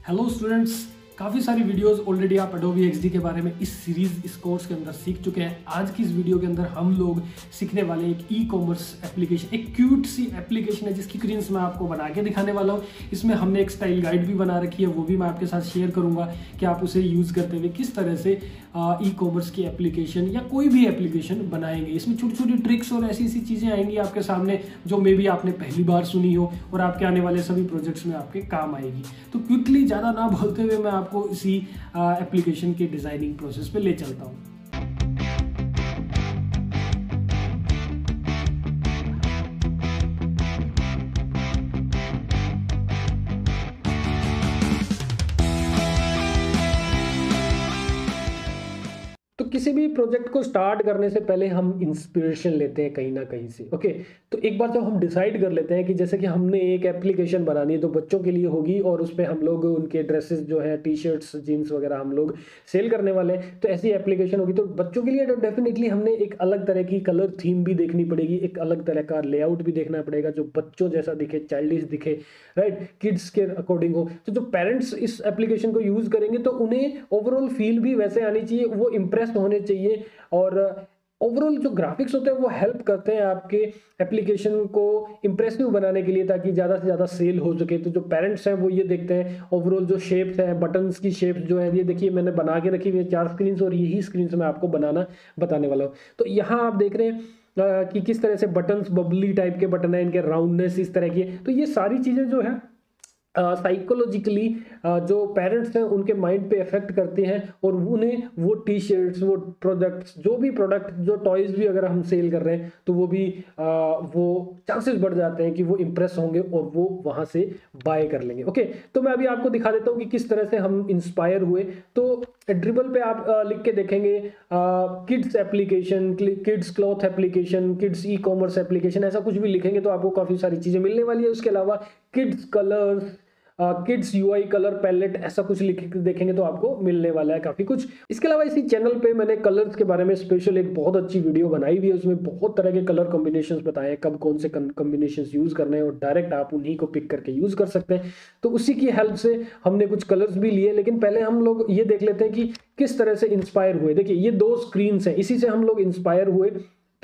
Hello students, काफ़ी सारी videos already आप Adobe XD के बारे में इस सीरीज इस कोर्स के अंदर सीख चुके हैं। आज की इस वीडियो के अंदर हम लोग सीखने वाले एक ई कॉमर्स एप्लीकेशन, एक क्यूट सी एप्लीकेशन है जिसकी स्क्रीन्स मैं आपको बना के दिखाने वाला हूँ। इसमें हमने एक स्टाइल गाइड भी बना रखी है, वो भी मैं आपके साथ शेयर करूंगा कि आप उसे यूज़ करते हुए किस तरह से ई कॉमर्स की एप्लीकेशन या कोई भी एप्लीकेशन बनाएंगे। इसमें छोटी छोटी ट्रिक्स और ऐसी ऐसी चीज़ें आएंगी आपके सामने जो मे बी आपने पहली बार सुनी हो और आपके आने वाले सभी प्रोजेक्ट्स में आपके काम आएगी। तो क्विकली ज़्यादा ना बोलते हुए मैं आपको इसी एप्लीकेशन के डिजाइनिंग प्रोसेस पे ले चलता हूँ। तो किसी भी प्रोजेक्ट को स्टार्ट करने से पहले हम इंस्पिरेशन लेते हैं कहीं ना कहीं से। ओके, तो एक बार जब हम डिसाइड कर लेते हैं कि जैसे कि हमने एक एप्लीकेशन बनानी है तो बच्चों के लिए होगी और उस पर हम लोग उनके ड्रेसेस जो है, टी शर्ट्स, जीन्स वगैरह हम लोग सेल करने वाले हैं, तो ऐसी एप्लीकेशन होगी। तो बच्चों के लिए तो डेफिनेटली हमने एक अलग तरह की कलर थीम भी देखनी पड़ेगी, एक अलग तरह का लेआउट भी देखना पड़ेगा जो बच्चों जैसा दिखे, चाइल्डिश दिखे, राइट, किड्स के अकॉर्डिंग हो। तो जो पेरेंट्स इस एप्लीकेशन को यूज करेंगे तो उन्हें ओवरऑल फील भी वैसे आनी चाहिए, वो इंप्रेस होने चाहिए। और ओवरऑल जो ग्राफिक्स होते हैं वो हेल्प करते हैं आपके एप्लीकेशन को इंप्रेसिव बनाने के लिए, ताकि ज़्यादा से ज़्यादा सेल हो सके। तो जो पेरेंट्स हैं वो ये देखते हैं ओवरऑल जो शेप्स हैं, बटन्स की शेप्स जो है, ये देखिए मैंने बना के रखी हुई है 4 स्क्रीन और यही स्क्रीन मैं आपको बनाना बताने वाला हूँ। तो यहाँ आप देख रहे हैं कि किस तरह से बटन्स बबली टाइप के बटन है, इनके राउंडनेस इस तरह की है। तो ये सारी चीज़ें जो है साइकोलॉजिकली जो पेरेंट्स हैं उनके माइंड पे इफेक्ट करते हैं और उन्हें वो टी शर्ट्स, वो प्रोडक्ट्स, जो भी प्रोडक्ट, जो टॉयज भी अगर हम सेल कर रहे हैं तो वो भी वो चांसेस बढ़ जाते हैं कि वो इंप्रेस होंगे और वो वहां से बाय कर लेंगे। ओके, तो मैं अभी आपको दिखा देता हूँ कि किस तरह से हम इंस्पायर हुए। तो ड्रिबल पे आप लिख के देखेंगे kids application, kids cloth application, kids e commerce application, ऐसा कुछ भी लिखेंगे तो आपको काफी सारी चीजें मिलने वाली है। उसके अलावा kids colours, kids UI colour palette, ऐसा कुछ लिख देखेंगे तो आपको मिलने वाला है काफी कुछ। इसके अलावा इसी चैनल पे मैंने कलर्स के बारे में स्पेशल एक बहुत अच्छी वीडियो बनाई हुई है, उसमें बहुत तरह के कलर कॉम्बिनेशंस बताए हैं, कब कौन से कॉम्बिनेशंस यूज करने हैं और डायरेक्ट आप उन्हीं को पिक करके यूज कर सकते हैं। तो उसी की हेल्प से हमने कुछ कलर्स भी लिए, लेकिन पहले हम लोग ये देख लेते हैं कि किस तरह से इंस्पायर हुए। देखिए ये 2 स्क्रीन है, इसी से हम लोग इंस्पायर हुए।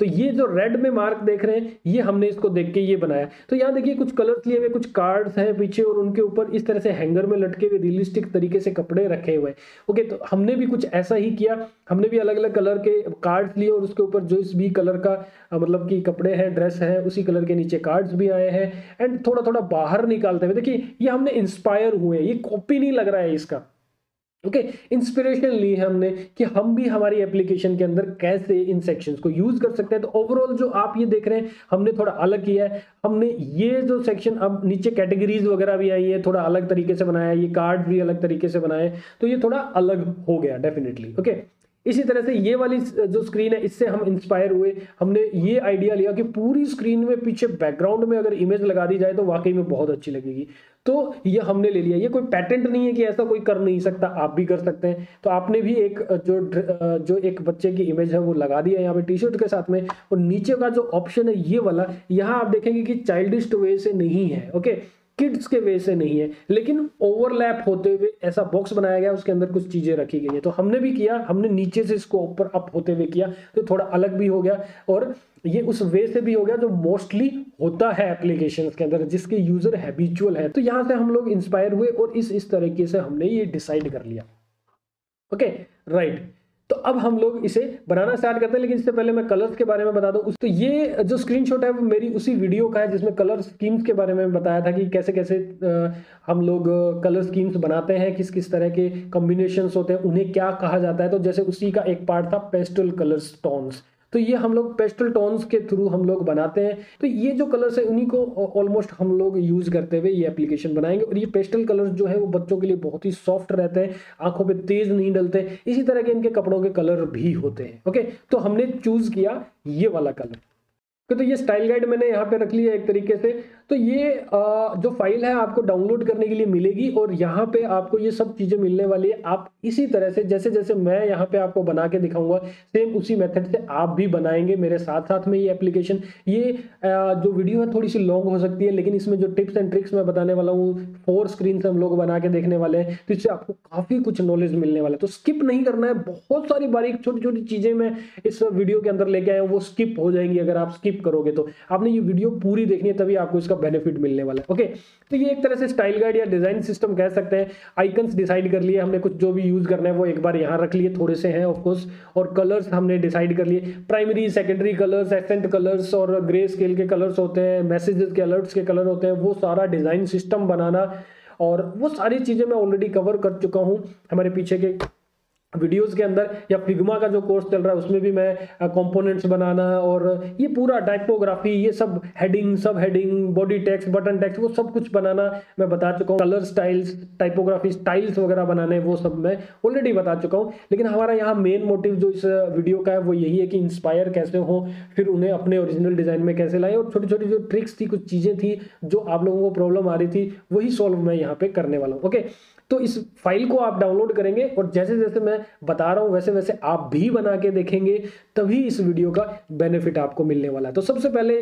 तो ये जो रेड में मार्क देख रहे हैं, ये हमने इसको देख के ये बनाया। तो यहाँ देखिए कुछ कलर्स लिए हुए, कुछ कार्ड्स हैं पीछे और उनके ऊपर इस तरह से हैंगर में लटके हुए रियलिस्टिक तरीके से कपड़े रखे हुए हैं। ओके, तो हमने भी कुछ ऐसा ही किया, हमने भी अलग अलग कलर के कार्ड्स लिए और उसके ऊपर जो इस भी कलर का मतलब कि कपड़े हैं, ड्रेस है, उसी कलर के नीचे कार्ड्स भी आए हैं। एंड थोड़ा थोड़ा बाहर निकालते हुए देखिए ये हमने इंस्पायर हुए, ये कॉपी नहीं लग रहा है इसका। ओके, इंस्पिरेशन ली है हमने कि हम भी हमारी एप्लीकेशन के अंदर कैसे इन सेक्शंस को यूज कर सकते हैं। तो ओवरऑल जो आप ये देख रहे हैं हमने थोड़ा अलग किया है। हमने ये जो सेक्शन, अब नीचे कैटेगरीज वगैरह भी आई है, थोड़ा अलग तरीके से बनाया है, ये कार्ड भी अलग तरीके से बनाए, तो ये थोड़ा अलग हो गया डेफिनेटली। ओके, इसी तरह से ये वाली जो स्क्रीन है इससे हम इंस्पायर हुए। हमने ये आइडिया लिया कि पूरी स्क्रीन में पीछे बैकग्राउंड में अगर इमेज लगा दी जाए तो वाकई में बहुत अच्छी लगेगी। तो ये हमने ले लिया। ये कोई पैटेंट नहीं है कि ऐसा कोई कर नहीं सकता, आप भी कर सकते हैं। तो आपने भी एक जो एक बच्चे की इमेज है वो लगा दी है यहाँ पे टी शर्ट के साथ में, और नीचे का जो ऑप्शन है ये वाला, यहाँ आप देखेंगे कि चाइल्डिश वे से नहीं है, ओके, किड्स के वे से नहीं है, लेकिन ओवरलैप होते हुए ऐसा बॉक्स बनाया गया, उसके अंदर कुछ चीजें रखी गई है। तो हमने भी किया, हमने नीचे से इसको ऊपर अप होते हुए किया, तो थोड़ा अलग भी हो गया और ये उस वे से भी हो गया जो मोस्टली होता है एप्लीकेशंस के अंदर, जिसके यूजर हैबिचुअल है। तो यहां से हम लोग इंस्पायर हुए और इस तरीके से हमने ये डिसाइड कर लिया। Okay, right. तो अब हम लोग इसे बनाना स्टार्ट करते हैं, लेकिन इससे पहले मैं कलर्स के बारे में बता दूं। तो ये जो स्क्रीनशॉट है वो मेरी उसी वीडियो का है जिसमें कलर स्कीम्स के बारे में बताया था कि कैसे कैसे हम लोग कलर स्कीम्स बनाते हैं, किस किस तरह के कॉम्बिनेशंस होते हैं, उन्हें क्या कहा जाता है। तो जैसे उसी का एक पार्ट था पेस्टल कलर्स टोन्स, तो ये हम लोग पेस्टल टोन्स के थ्रू हम लोग बनाते हैं। तो ये जो कलर्स है उन्हीं को ऑलमोस्ट हम लोग यूज करते हुए ये एप्लीकेशन बनाएंगे। और ये पेस्टल कलर्स जो है वो बच्चों के लिए बहुत ही सॉफ्ट रहते हैं, आंखों पे तेज नहीं डलते, इसी तरह के इनके कपड़ों के कलर भी होते हैं। ओके, तो हमने चूज किया ये वाला कलर। तो ये स्टाइल गाइड मैंने यहाँ पे रख लिया एक तरीके से। तो ये जो फाइल है आपको डाउनलोड करने के लिए मिलेगी और यहाँ पे आपको ये सब चीजें मिलने वाली है। आप इसी तरह से जैसे जैसे मैं यहाँ पे आपको बना के दिखाऊंगा सेम उसी मेथड से आप भी बनाएंगे मेरे साथ साथ में ये एप्लीकेशन। ये जो वीडियो है थोड़ी सी लॉन्ग हो सकती है, लेकिन इसमें जो टिप्स एंड ट्रिक्स मैं बताने वाला हूँ 4 स्क्रीन से हम लोग बना के देखने वाले हैं, तो इससे आपको काफी कुछ नॉलेज मिलने वाला है। तो स्किप नहीं करना है, बहुत सारी बारीक छोटी छोटी चीजें मैं इस वीडियो के अंदर लेके आया हूँ, वो स्किप हो जाएंगी अगर आप स्किप करोगे। तो आपने ये वीडियो पूरी देखनी है तभी आपको इसका बेनिफिट मिलने वाला है। ओके, तो ये एक तरह से स्टाइल गाइड या डिजाइन सिस्टम कह सकते हैं। आइकन्स डिसाइड कर लिए हमने, कुछ जो भी यूज करना है वो एक बार यहाँ रख लिए, थोड़े से हैं ऑफ कोर्स, और कलर्स हमने डिसाइड कर लिए, primary secondary colours, accent colours और ग्रे स्केल के कलर्स होते हैं, मैसेजेस के अलर्ट्स के कलर होते हैं, वो सारा डिजाइन सिस्टम बनाना और वो सारी चीजें मैं ऑलरेडी कवर कर चुका हूं हमारे पीछे के वीडियोस के अंदर, या फिग्मा का जो कोर्स चल रहा है उसमें भी मैं कंपोनेंट्स बनाना और ये पूरा टाइपोग्राफी, ये सब हेडिंग, सब heading, body text, button text, वो सब कुछ बनाना मैं बता चुका हूँ। कलर स्टाइल्स, टाइपोग्राफी स्टाइल्स वगैरह बनाने, वो सब मैं ऑलरेडी बता चुका हूँ। लेकिन हमारा यहाँ मेन मोटिव जो इस वीडियो का है वो यही है कि इंस्पायर कैसे हो, फिर उन्हें अपने ओरिजिनल डिजाइन में कैसे लाए, और छोटी छोटी जो ट्रिक्स थी, कुछ चीजें थी जो आप लोगों को प्रॉब्लम आ रही थी, वही सॉल्व मैं यहाँ पे करने वाला हूँ। ओके, तो इस फाइल को आप डाउनलोड करेंगे और जैसे जैसे मैं बता रहा हूं वैसे वैसे आप भी बना के देखेंगे, तभी इस वीडियो का बेनिफिट आपको मिलने वाला है। तो सबसे पहले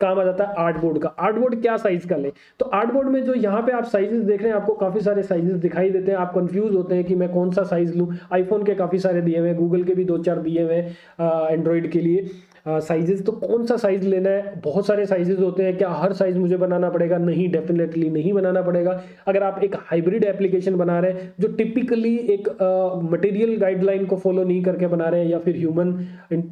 काम आ जाता है आर्टबोर्ड का। आर्टबोर्ड क्या साइज का ले, तो आर्टबोर्ड में जो यहाँ पे आप साइजेस देख रहे हैं, आपको काफी सारे साइजेस दिखाई देते हैं, आप कंफ्यूज होते हैं कि मैं कौन सा साइज लूं। आईफोन के काफी सारे दिए हुए हैं, गूगल के भी 2-4 दिए हुए हैं एंड्रॉइड के लिए साइजेस। तो कौन सा साइज लेना है, बहुत सारे साइजेस होते हैं, क्या हर साइज मुझे बनाना पड़ेगा? नहीं, डेफिनेटली नहीं बनाना पड़ेगा। अगर आप एक हाइब्रिड एप्लीकेशन बना रहे हैं जो टिपिकली एक मटेरियल गाइडलाइन को फॉलो नहीं करके बना रहे हैं, या फिर ह्यूमन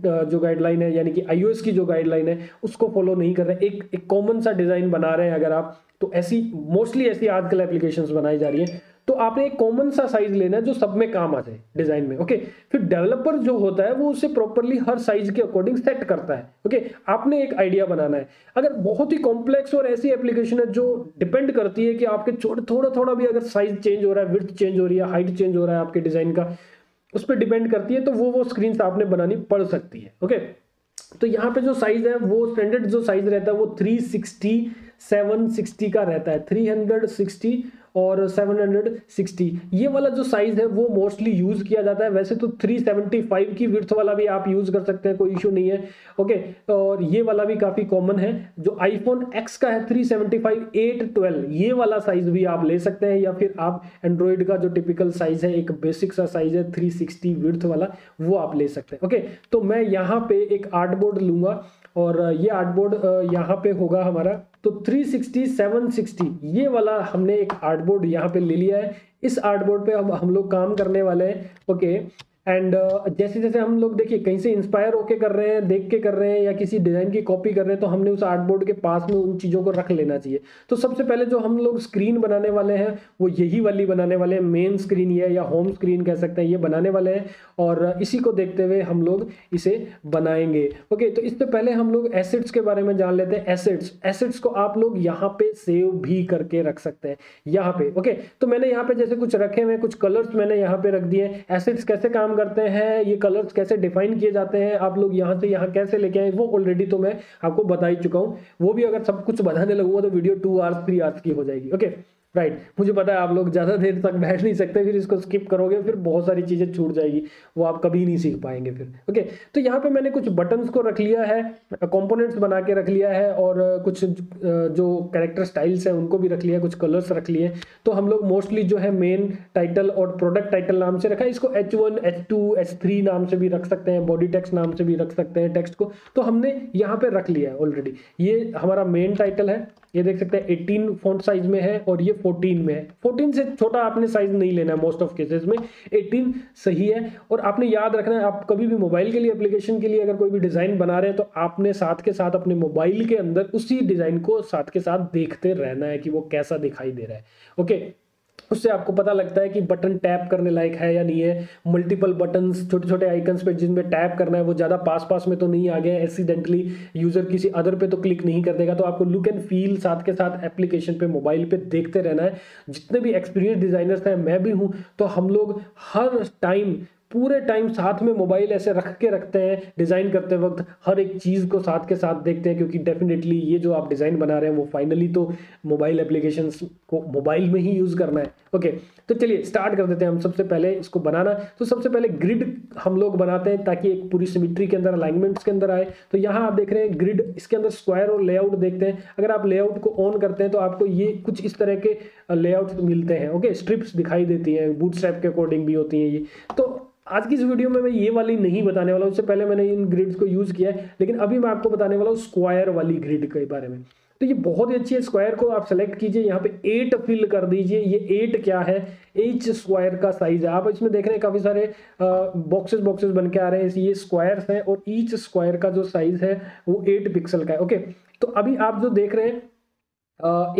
जो गाइडलाइन है यानी कि iOS की जो गाइडलाइन है उसको फॉलो नहीं कर रहे हैं, एक कॉमन सा डिजाइन बना रहे हैं अगर आप, तो ऐसी मोस्टली ऐसी आजकल एप्लीकेशंस बनाई जा रही है, तो आपने एक कॉमन सा साइज लेना है जो सब में काम आ जाए डिजाइन में। ओके, फिर डेवलपर जो होता है वो उसे प्रॉपर्ली हर साइज के अकॉर्डिंग सेट करता है। ओके, आपने एक आइडिया बनाना है। अगर बहुत ही कॉम्प्लेक्स और ऐसी एप्लीकेशन है जो डिपेंड करती है कि आपके थोड़ा थोड़ा भी अगर साइज चेंज हो रहा है, विड्थ चेंज हो रही है, हाइट चेंज हो रहा है आपके डिजाइन का, उस पर डिपेंड करती है, तो वो स्क्रीन आपने बनानी पड़ सकती है। ओके, तो यहाँ पे जो साइज है वो स्टैंडर्ड जो साइज रहता है वो 360 760 का रहता है, 360 और 760, ये वाला जो साइज है वो मोस्टली यूज किया जाता है। वैसे तो 375 की विड्थ वाला भी आप यूज कर सकते हैं, कोई इशू नहीं है। ओके, और ये वाला भी काफी कॉमन है। जो आईफोन एक्स का है 375 812, ये वाला साइज भी आप ले सकते हैं, या फिर आप एंड्रॉइड का जो टिपिकल साइज है, एक बेसिक सा साइज है 360 विड्थ वाला, वो आप ले सकते हैं। ओके, तो मैं यहाँ पे एक आर्टबोर्ड लूंगा और ये आर्टबोर्ड यहाँ पे होगा हमारा, तो 360 760 ये वाला हमने एक आर्टबोर्ड यहाँ पे ले लिया है। इस आर्टबोर्ड पे अब हम लोग काम करने वाले हैं। ओके, एंड जैसे जैसे हम लोग देखिए कहीं से इंस्पायर होके कर रहे हैं, देख के कर रहे हैं, या किसी डिजाइन की कॉपी कर रहे हैं, तो हमने उस आर्टबोर्ड के पास में उन चीजों को रख लेना चाहिए। तो सबसे पहले जो हम लोग स्क्रीन बनाने वाले हैं वो यही वाली बनाने वाले हैं, मेन स्क्रीन ये या होम स्क्रीन कह सकते हैं, ये बनाने वाले हैं और इसी को देखते हुए हम लोग इसे बनाएंगे। ओके, तो इससे पहले हम लोग एसेट्स के बारे में जान लेते हैं। एसेट्स को आप लोग यहाँ पे सेव भी करके रख सकते हैं यहाँ पे। ओके, तो मैंने यहाँ पे जैसे कुछ रखे हुए, कुछ कलर्स मैंने यहाँ पे रख दिए। एसेट्स कैसे काम करते हैं, ये कलर्स कैसे डिफाइन किए जाते हैं, आप लोग यहाँ से यहाँ कैसे लेके आए, वो ऑलरेडी तो मैं आपको बता ही चुका हूँ। वो भी अगर सब कुछ बताने लगूंगा तो वीडियो 2 आवर्स 3 आवर्स की हो जाएगी। ओके, राइट, मुझे पता है आप लोग ज्यादा देर तक बैठ नहीं सकते, फिर इसको स्किप करोगे फिर बहुत सारी चीजें छूट जाएगी, वो आप कभी नहीं सीख पाएंगे फिर। ओके, तो यहाँ पे मैंने कुछ बटन्स को रख लिया है, कंपोनेंट्स बना के रख लिया है, और कुछ जो कैरेक्टर स्टाइल्स हैं उनको भी रख लिया, कुछ कलर्स रख लिए। तो हम लोग मोस्टली जो है मेन टाइटल और प्रोडक्ट टाइटल नाम से रखा है, इसको H1 H2 H3 नाम से भी रख सकते हैं, बॉडी टेक्स्ट नाम से भी रख सकते हैं टेक्स्ट को। तो हमने यहाँ पे रख लिया है ऑलरेडी। ये हमारा मेन टाइटल है, ये देख सकते हैं 18 फॉन्ट साइज में है और ये 14 में है। 14 से छोटा आपने साइज नहीं लेना है, मोस्ट ऑफ केसेस में 18 सही है। और आपने याद रखना है, आप कभी भी मोबाइल के लिए, एप्लीकेशन के लिए अगर कोई भी डिजाइन बना रहे हैं तो आपने साथ के साथ अपने मोबाइल के अंदर उसी डिजाइन को साथ के साथ देखते रहना है कि वो कैसा दिखाई दे रहा है। ओके, उससे आपको पता लगता है कि बटन टैप करने लायक है या नहीं है। मल्टीपल बटन्स, छोटे छोटे आइकन्स पे जिनमें टैप करना है वो ज़्यादा पास पास में तो नहीं आ गया, एक्सीडेंटली यूजर किसी अदर पे तो क्लिक नहीं कर देगा। तो आपको लुक एंड फील साथ के साथ एप्लीकेशन पे, मोबाइल पे देखते रहना है। जितने भी एक्सपीरियंस डिजाइनर्स हैं, मैं भी हूँ, तो हम लोग हर टाइम पूरे टाइम साथ में मोबाइल ऐसे रख के रखते हैं, डिज़ाइन करते वक्त हर एक चीज़ को साथ के साथ देखते हैं, क्योंकि डेफिनेटली ये जो आप डिज़ाइन बना रहे हैं वो फाइनली तो मोबाइल एप्लीकेशंस को मोबाइल में ही यूज़ करना है। ओके, तो चलिए स्टार्ट कर देते हैं हम सबसे पहले इसको बनाना। तो सबसे पहले ग्रिड हम लोग बनाते हैं ताकि एक पूरी सिमेट्री के अंदर, अलाइनमेंट्स के अंदर आए। तो यहाँ आप देख रहे हैं ग्रिड, इसके अंदर स्क्वायर और लेआउट देखते हैं। अगर आप लेआउट को ऑन करते हैं तो आपको ये कुछ इस तरह के लेआउट मिलते हैं। ओके, स्ट्रिप्स दिखाई देती हैं, बूटस्ट्रैप के अकॉर्डिंग भी होती हैं ये। तो आज की इस वीडियो में मैं ये वाली नहीं बताने वाला हूँ, उससे पहले मैंने इन ग्रिड्स को यूज़ किया है, लेकिन अभी मैं आपको बताने वाला हूँ स्क्वायर वाली ग्रिड के बारे में। तो ये बहुत ही अच्छी है। स्क्वायर को आप सेलेक्ट कीजिए, यहाँ पे 8 फिल कर दीजिए। ये 8 क्या है, एच स्क्वायर का साइज है। आप इसमें देख रहे हैं काफी सारे बॉक्सेस बन के आ रहे हैं, ये स्क्वायर्स हैं और ईच स्क्वायर का जो साइज है वो 8 पिक्सल का है। ओके, तो अभी आप जो देख रहे हैं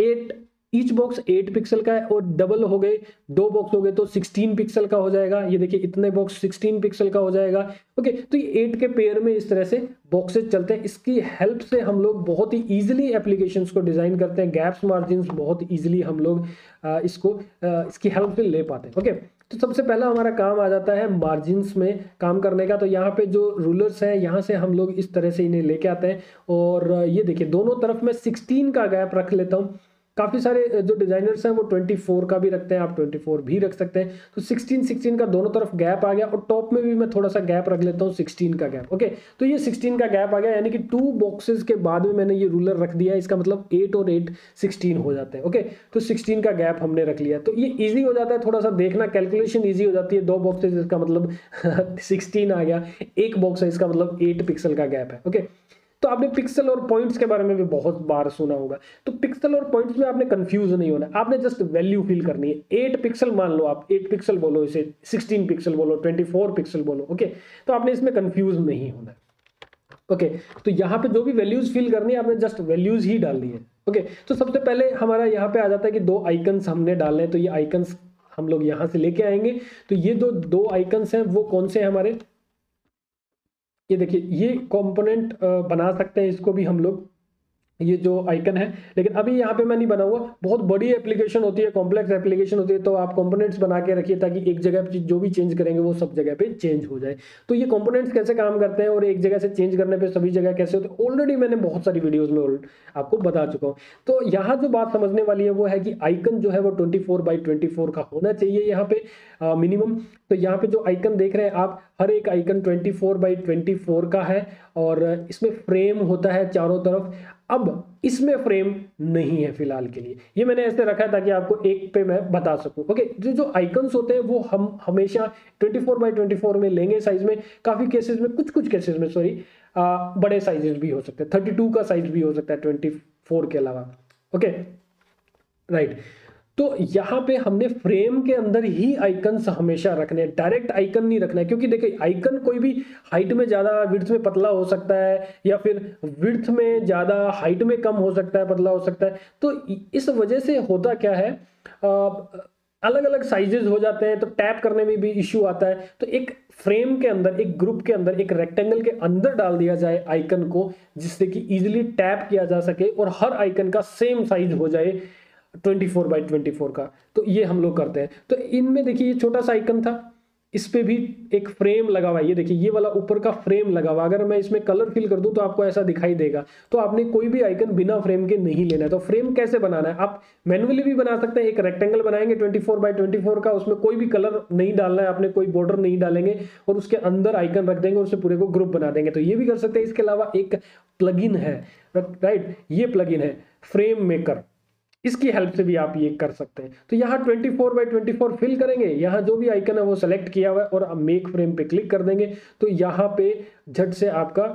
8, ईच बॉक्स 8 पिक्सल का है और डबल हो गए, 2 बॉक्स हो गए तो 16 पिक्सल का हो जाएगा। ये देखिए इतने बॉक्स 16 पिक्सल का हो जाएगा। ओके, तो ये 8 के पेयर में इस तरह से बॉक्सेस चलते हैं। इसकी हेल्प से हम लोग बहुत ही इजीली एप्लीकेशंस को डिजाइन करते हैं। गैप्स, मार्जिन्स बहुत इजीली हम लोग इसकी हेल्प से ले पाते हैं। ओके, तो सबसे पहला हमारा काम आ जाता है मार्जिन्स में काम करने का। तो यहाँ पे जो रूलर्स हैं यहाँ से हम लोग इस तरह से इन्हें लेके आते हैं और ये देखिए दोनों तरफ मैं 16 का गैप रख लेता हूँ। काफ़ी सारे जो डिजाइनर्स हैं वो 24 का भी रखते हैं, आप 24 भी रख सकते हैं। तो 16 का दोनों तरफ गैप आ गया और टॉप में भी मैं थोड़ा सा गैप रख लेता हूँ 16 का गैप। ओके, तो ये 16 का गैप आ गया, यानी कि 2 बॉक्सेस के बाद में मैंने ये रूलर रख दिया है। इसका मतलब 8 और 8 16 हो जाते हैं। ओके, तो 16 का गैप हमने रख लिया, तो ये ईजी हो जाता है, थोड़ा सा देखना, कैलकुलेशन ईजी हो जाती है। 2 बॉक्सेस इसका मतलब 16 आ गया, 1 बॉक्स है इसका मतलब 8 पिक्सल का गैप है। ओके, तो आपने पिक्सल और पॉइंट्स के बारे में भी बहुत बार सुना होगा। तो पिक्सल और पॉइंट्स में आपने कंफ्यूज नहीं होना, आपने जस्ट वैल्यू फिल करनी है। 8 पिक्सल मान लो, आप 8 पिक्सल बोलो, इसे 16 पिक्सल बोलो, 24 पिक्सल बोलो। ओके, तो आपने इसमें कंफ्यूज नहीं होना है। ओके, तो यहाँ पे जो भी वैल्यूज फिल करनी है आपने जस्ट वैल्यूज ही डालनी है। ओके, तो सबसे पहले हमारा यहाँ पे आ जाता है कि 2 आइकन्स हमने डालने हैं। तो ये आइकन्स हम लोग यहाँ से लेके आएंगे। तो ये दो आइकन्स हैं वो कौन से हैं हमारे, ये देखिए ये कंपोनेंट बना सकते हैं इसको भी हम लोग, ये जो आइकन है। लेकिन अभी यहाँ पे मैं नहीं बनाऊंगा, बहुत बड़ी एप्लीकेशन होती है, कॉम्प्लेक्स एप्लीकेशन होती है, तो आप कंपोनेंट्स बना के रखिए ताकि एक जगह पे जो भी चेंज करेंगे वो सब जगह पे चेंज हो जाए। तो ये कंपोनेंट्स कैसे काम करते हैं और एक जगह से चेंज करने पे सभी जगह कैसे होते हैं, ऑलरेडी मैंने बहुत सारी वीडियोज में आपको बता चुका हूँ। तो यहाँ जो बात समझने वाली है वो है कि आइकन जो है वो 24x24 का होना चाहिए यहाँ पे मिनिमम। तो यहाँ पे जो आइकन देख रहे हैं आप, हर एक आइकन 24x24 का है और इसमें फ्रेम होता है चारों तरफ। अब इसमें फ्रेम नहीं है फिलहाल के लिए, ये मैंने ऐसे रखा है ताकि आपको एक पे मैं बता सकूं। ओके, जो आइकन्स होते हैं वो हम हमेशा 24x24 में लेंगे साइज में। काफी केसेस में, कुछ केसेस में सॉरी, बड़े साइजेस भी हो सकते हैं, 32 का साइज भी हो सकता है 24 के अलावा। Okay, right. तो यहाँ पे हमने फ्रेम के अंदर ही आइकन्स हमेशा रखने हैं, डायरेक्ट आइकन नहीं रखना है। क्योंकि देखिए आइकन कोई भी हाइट में ज्यादा, विड्थ में पतला हो सकता है, या फिर विड्थ में ज्यादा, हाइट में कम हो सकता है, पतला हो सकता है। तो इस वजह से होता क्या है, अलग अलग साइजेस हो जाते हैं, तो टैप करने में भी इश्यू आता है। तो एक फ्रेम के अंदर, एक ग्रुप के अंदर, एक रेक्टेंगल के अंदर डाल दिया जाए आइकन को, जिससे कि इजिली टैप किया जा सके और हर आइकन का सेम साइज हो जाए 24x24 का। तो ये हम लोग करते हैं। तो इनमें देखिए ये छोटा सा आइकन था, इस पे भी एक फ्रेम लगा हुआ है। ये देखिए ये वाला ऊपर का फ्रेम लगा हुआ, अगर मैं इसमें कलर फिल कर दूं तो आपको ऐसा दिखाई देगा। तो आपने कोई भी आइकन बिना फ्रेम के नहीं लेना है। तो फ्रेम कैसे बनाना है, आप मैन्युअली भी बना सकते हैं। एक रेक्टेंगल बनाएंगे 24x24 का, उसमें कोई भी कलर नहीं डालना है आपने, कोई बॉर्डर नहीं डालेंगे और उसके अंदर आइकन रख देंगे और उससे पूरे को ग्रुप बना देंगे। तो ये भी कर सकते हैं। इसके अलावा एक प्लगइन है, राइट, ये प्लगइन है फ्रेम मेकर, इसकी हेल्प से भी आप ये कर सकते हैं। तो यहाँ 24x24 फिल करेंगे, यहाँ जो भी आइकन है वो सेलेक्ट किया हुआ है और आप मेक फ्रेम पे क्लिक कर देंगे। तो यहाँ पे झट से आपका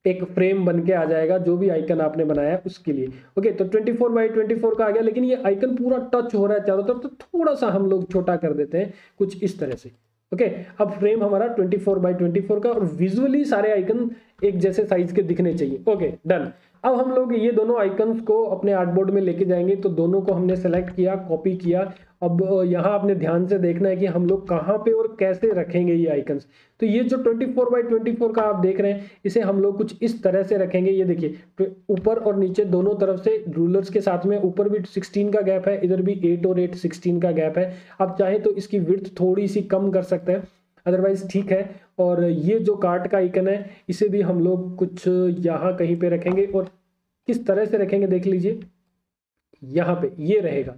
एक फ्रेम बन के आ जाएगा जो भी आइकन आपने बनाया है उसके लिए। ओके, तो 24x24 का आ गया, लेकिन ये आइकन पूरा टच हो रहा है चारों तरफ, तो थोड़ा सा हम लोग छोटा कर देते हैं कुछ इस तरह से। ओके, अब फ्रेम हमारा 24x24 का और विजुअली सारे आइकन एक जैसे साइज के दिखने चाहिए। Okay, done. अब हम लोग ये दोनों आइकन्स को अपने आर्टबोर्ड में लेके जाएंगे। तो दोनों को हमने सेलेक्ट किया, कॉपी किया। अब यहाँ आपने ध्यान से देखना है कि हम लोग कहाँ पे और कैसे रखेंगे ये आइकन्स। तो ये जो 24x24 का आप देख रहे हैं, इसे हम लोग कुछ इस तरह से रखेंगे। ये देखिए ऊपर और नीचे दोनों तरफ से रूलर्स के साथ में, ऊपर भी 16 का गैप है, इधर भी 8 और 8 16 का गैप है। आप चाहे तो इसकी विड्थ थोड़ी सी कम कर सकते हैं, अदरवाइज ठीक है। और ये जो कार्ट का आइकन है इसे भी हम लोग कुछ यहाँ कहीं पे रखेंगे, और किस तरह से रखेंगे देख लीजिए, यहाँ पे ये रहेगा।